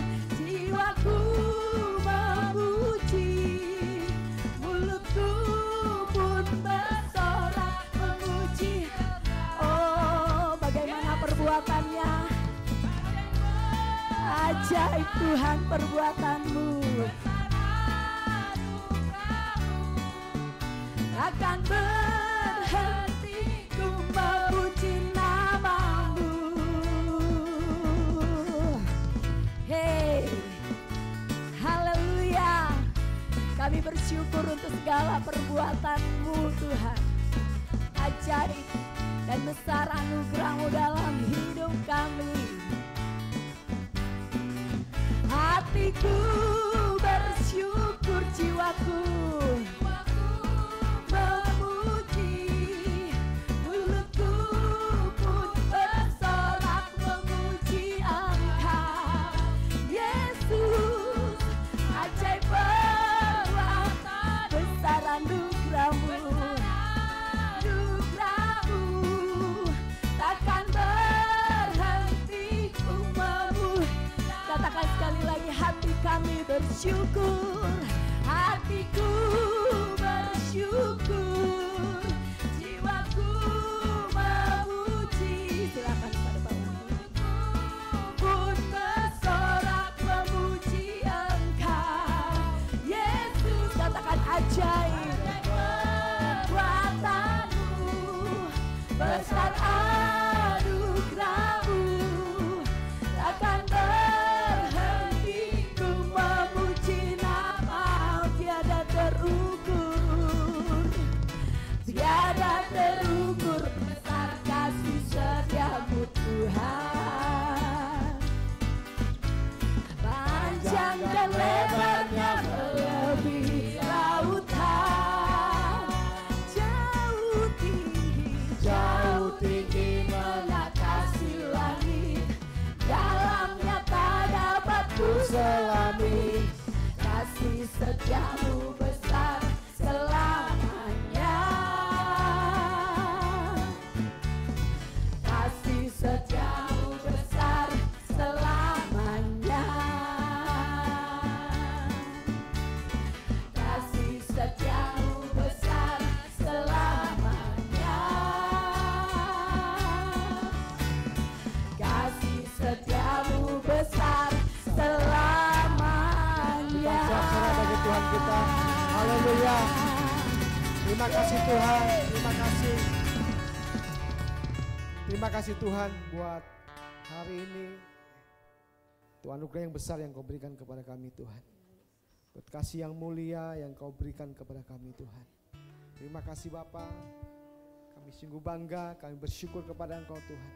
jiwaku memuji perbuatannya. Ajaib Tuhan perbuatan-Mu. Akan berhenti ku memuji nama-Mu. Hey, haleluya. Kami bersyukur untuk segala perbuatan-Mu Tuhan. Ajaib dan besar anugerah-Mu dalam hidup kami. Hatiku bersyukur, jiwaku memuji, mulutku pun bersorak memuji Engkau. Yesus, ajaib perbuatan besar anugerah-Mu. Takkan berhenti ku memuji. Katakan sekali lagi, hati kami bersyukur, hatiku bersyukur, jiwaku memuji. Silakan pada bawah. Pun bersorak memuji Engkau. Yesus, katakan ajaib perbuatan-Mu, besar anugerah-Mu. Takkan berhenti ku memuji nama-Mu. Tiada terukur, tiada terukur besar kasih setia-Mu Tuhan. Panjang dan lebarnya melebihi lautan, jauh tinggi mengatasi langit. Dalamnya tak dapat ku selami. Kasih setia-Mu besar selamanya. Kasih setia-Mu besar selamanya. Kasih setia-Mu besar selamanya. Kasih setia-Mu besar selamanya. Sorak-sorai bagi Tuhan kita. Haleluya. Terima kasih Tuhan. Terima kasih. Terima kasih Tuhan buat hari ini. Tuhan anugerah yang besar yang Kau berikan kepada kami Tuhan. Buat kasih yang mulia yang Kau berikan kepada kami Tuhan. Terima kasih Bapa. Kami sungguh bangga, kami bersyukur kepada Engkau Tuhan.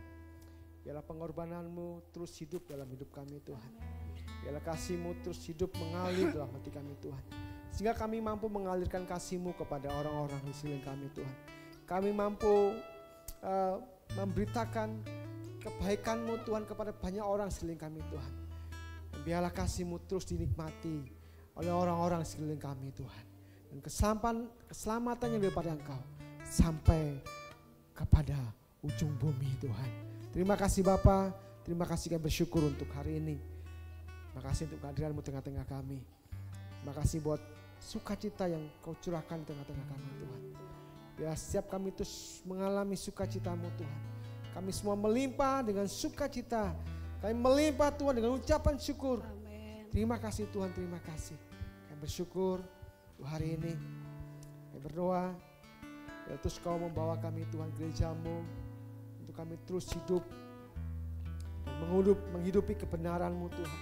Biarlah pengorbanan-Mu terus hidup dalam hidup kami Tuhan. Biarlah kasih-Mu terus hidup mengalir dalam hati kami Tuhan. Sehingga kami mampu mengalirkan kasih-Mu kepada orang-orang di sekeliling kami Tuhan. Kami mampu memberitakan kebaikan-Mu Tuhan kepada banyak orang sekeliling kami Tuhan. Dan biarlah kasih-Mu terus dinikmati oleh orang-orang sekeliling kami Tuhan. Dan keselamatan yang daripada Engkau sampai kepada ujung bumi Tuhan. Terima kasih Bapa, terima kasih kami bersyukur untuk hari ini. Terima kasih untuk kehadiran-Mu tengah-tengah kami. Terima kasih buat sukacita yang Kau curahkan di tengah-tengah kami Tuhan. Biar setiap kami terus mengalami sukacita-Mu Tuhan. Kami semua melimpah dengan sukacita. Kami melimpah Tuhan dengan ucapan syukur. Amen. Terima kasih Tuhan, terima kasih. Kami bersyukur untuk hari ini. Kami berdoa, biar terus Kau membawa kami Tuhan gereja-Mu. Untuk kami terus hidup dan menghidupi kebenaran-Mu Tuhan.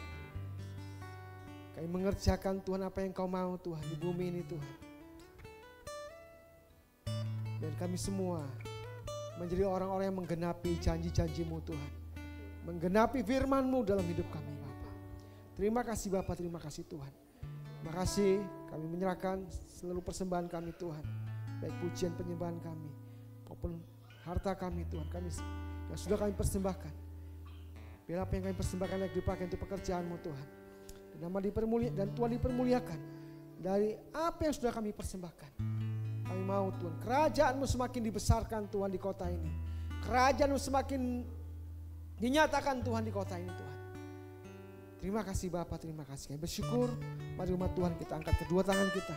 Kami mengerjakan Tuhan apa yang Kau mau Tuhan di bumi ini Tuhan. Dan kami semua menjadi orang-orang yang menggenapi janji-janji-Mu Tuhan. Menggenapi firman-Mu dalam hidup kami Bapa. Terima kasih Bapa, terima kasih Tuhan. Terima kasih kami menyerahkan seluruh persembahan kami Tuhan. Baik pujian penyembahan kami maupun harta kami Tuhan. Kami yang sudah kami persembahkan. Biar apa yang kami persembahkan lagi dipakai untuk pekerjaan-Mu Tuhan. Dan nama dan Tuhan dipermuliakan dari apa yang sudah kami persembahkan. Kami mau Tuhan, kerajaan-Mu semakin dibesarkan Tuhan di kota ini. Kerajaan-Mu semakin dinyatakan Tuhan di kota ini Tuhan. Terima kasih Bapa, terima kasih. Kami bersyukur, mari umat Tuhan kita angkat kedua tangan kita.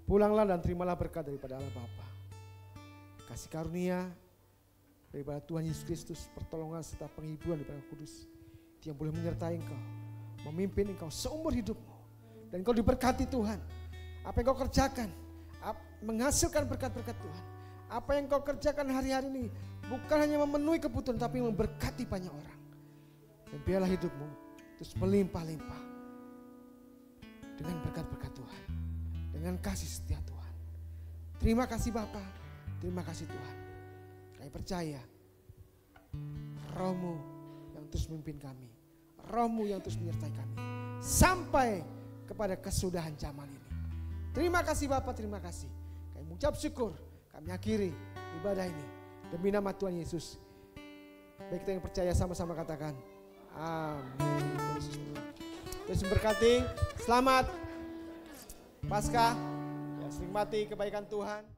Pulanglah dan terimalah berkat daripada Allah Bapa, kasih karunia daripada Tuhan Yesus Kristus, pertolongan serta penghiburan daripada Roh Kudus yang boleh menyertai engkau, memimpin engkau seumur hidupmu. Dan engkau diberkati Tuhan. Apa yang kau kerjakan menghasilkan berkat-berkat Tuhan. Apa yang kau kerjakan hari-hari ini bukan hanya memenuhi kebutuhan, tapi memberkati banyak orang. Dan biarlah hidupmu terus melimpah-limpah dengan berkat-berkat Tuhan, dengan kasih setia Tuhan. Terima kasih Bapa, terima kasih Tuhan. Kami percaya Roh-Mu yang terus memimpin kami, Roh-Mu yang terus menyertai kami sampai kepada kesudahan zaman ini. Terima kasih Bapa, terima kasih. Kami mengucap syukur, kami akhiri ibadah ini demi nama Tuhan Yesus. Baik, kita yang percaya sama-sama katakan amin. Yesus memberkati. Selamat Paskah. Ya, nikmati kebaikan Tuhan.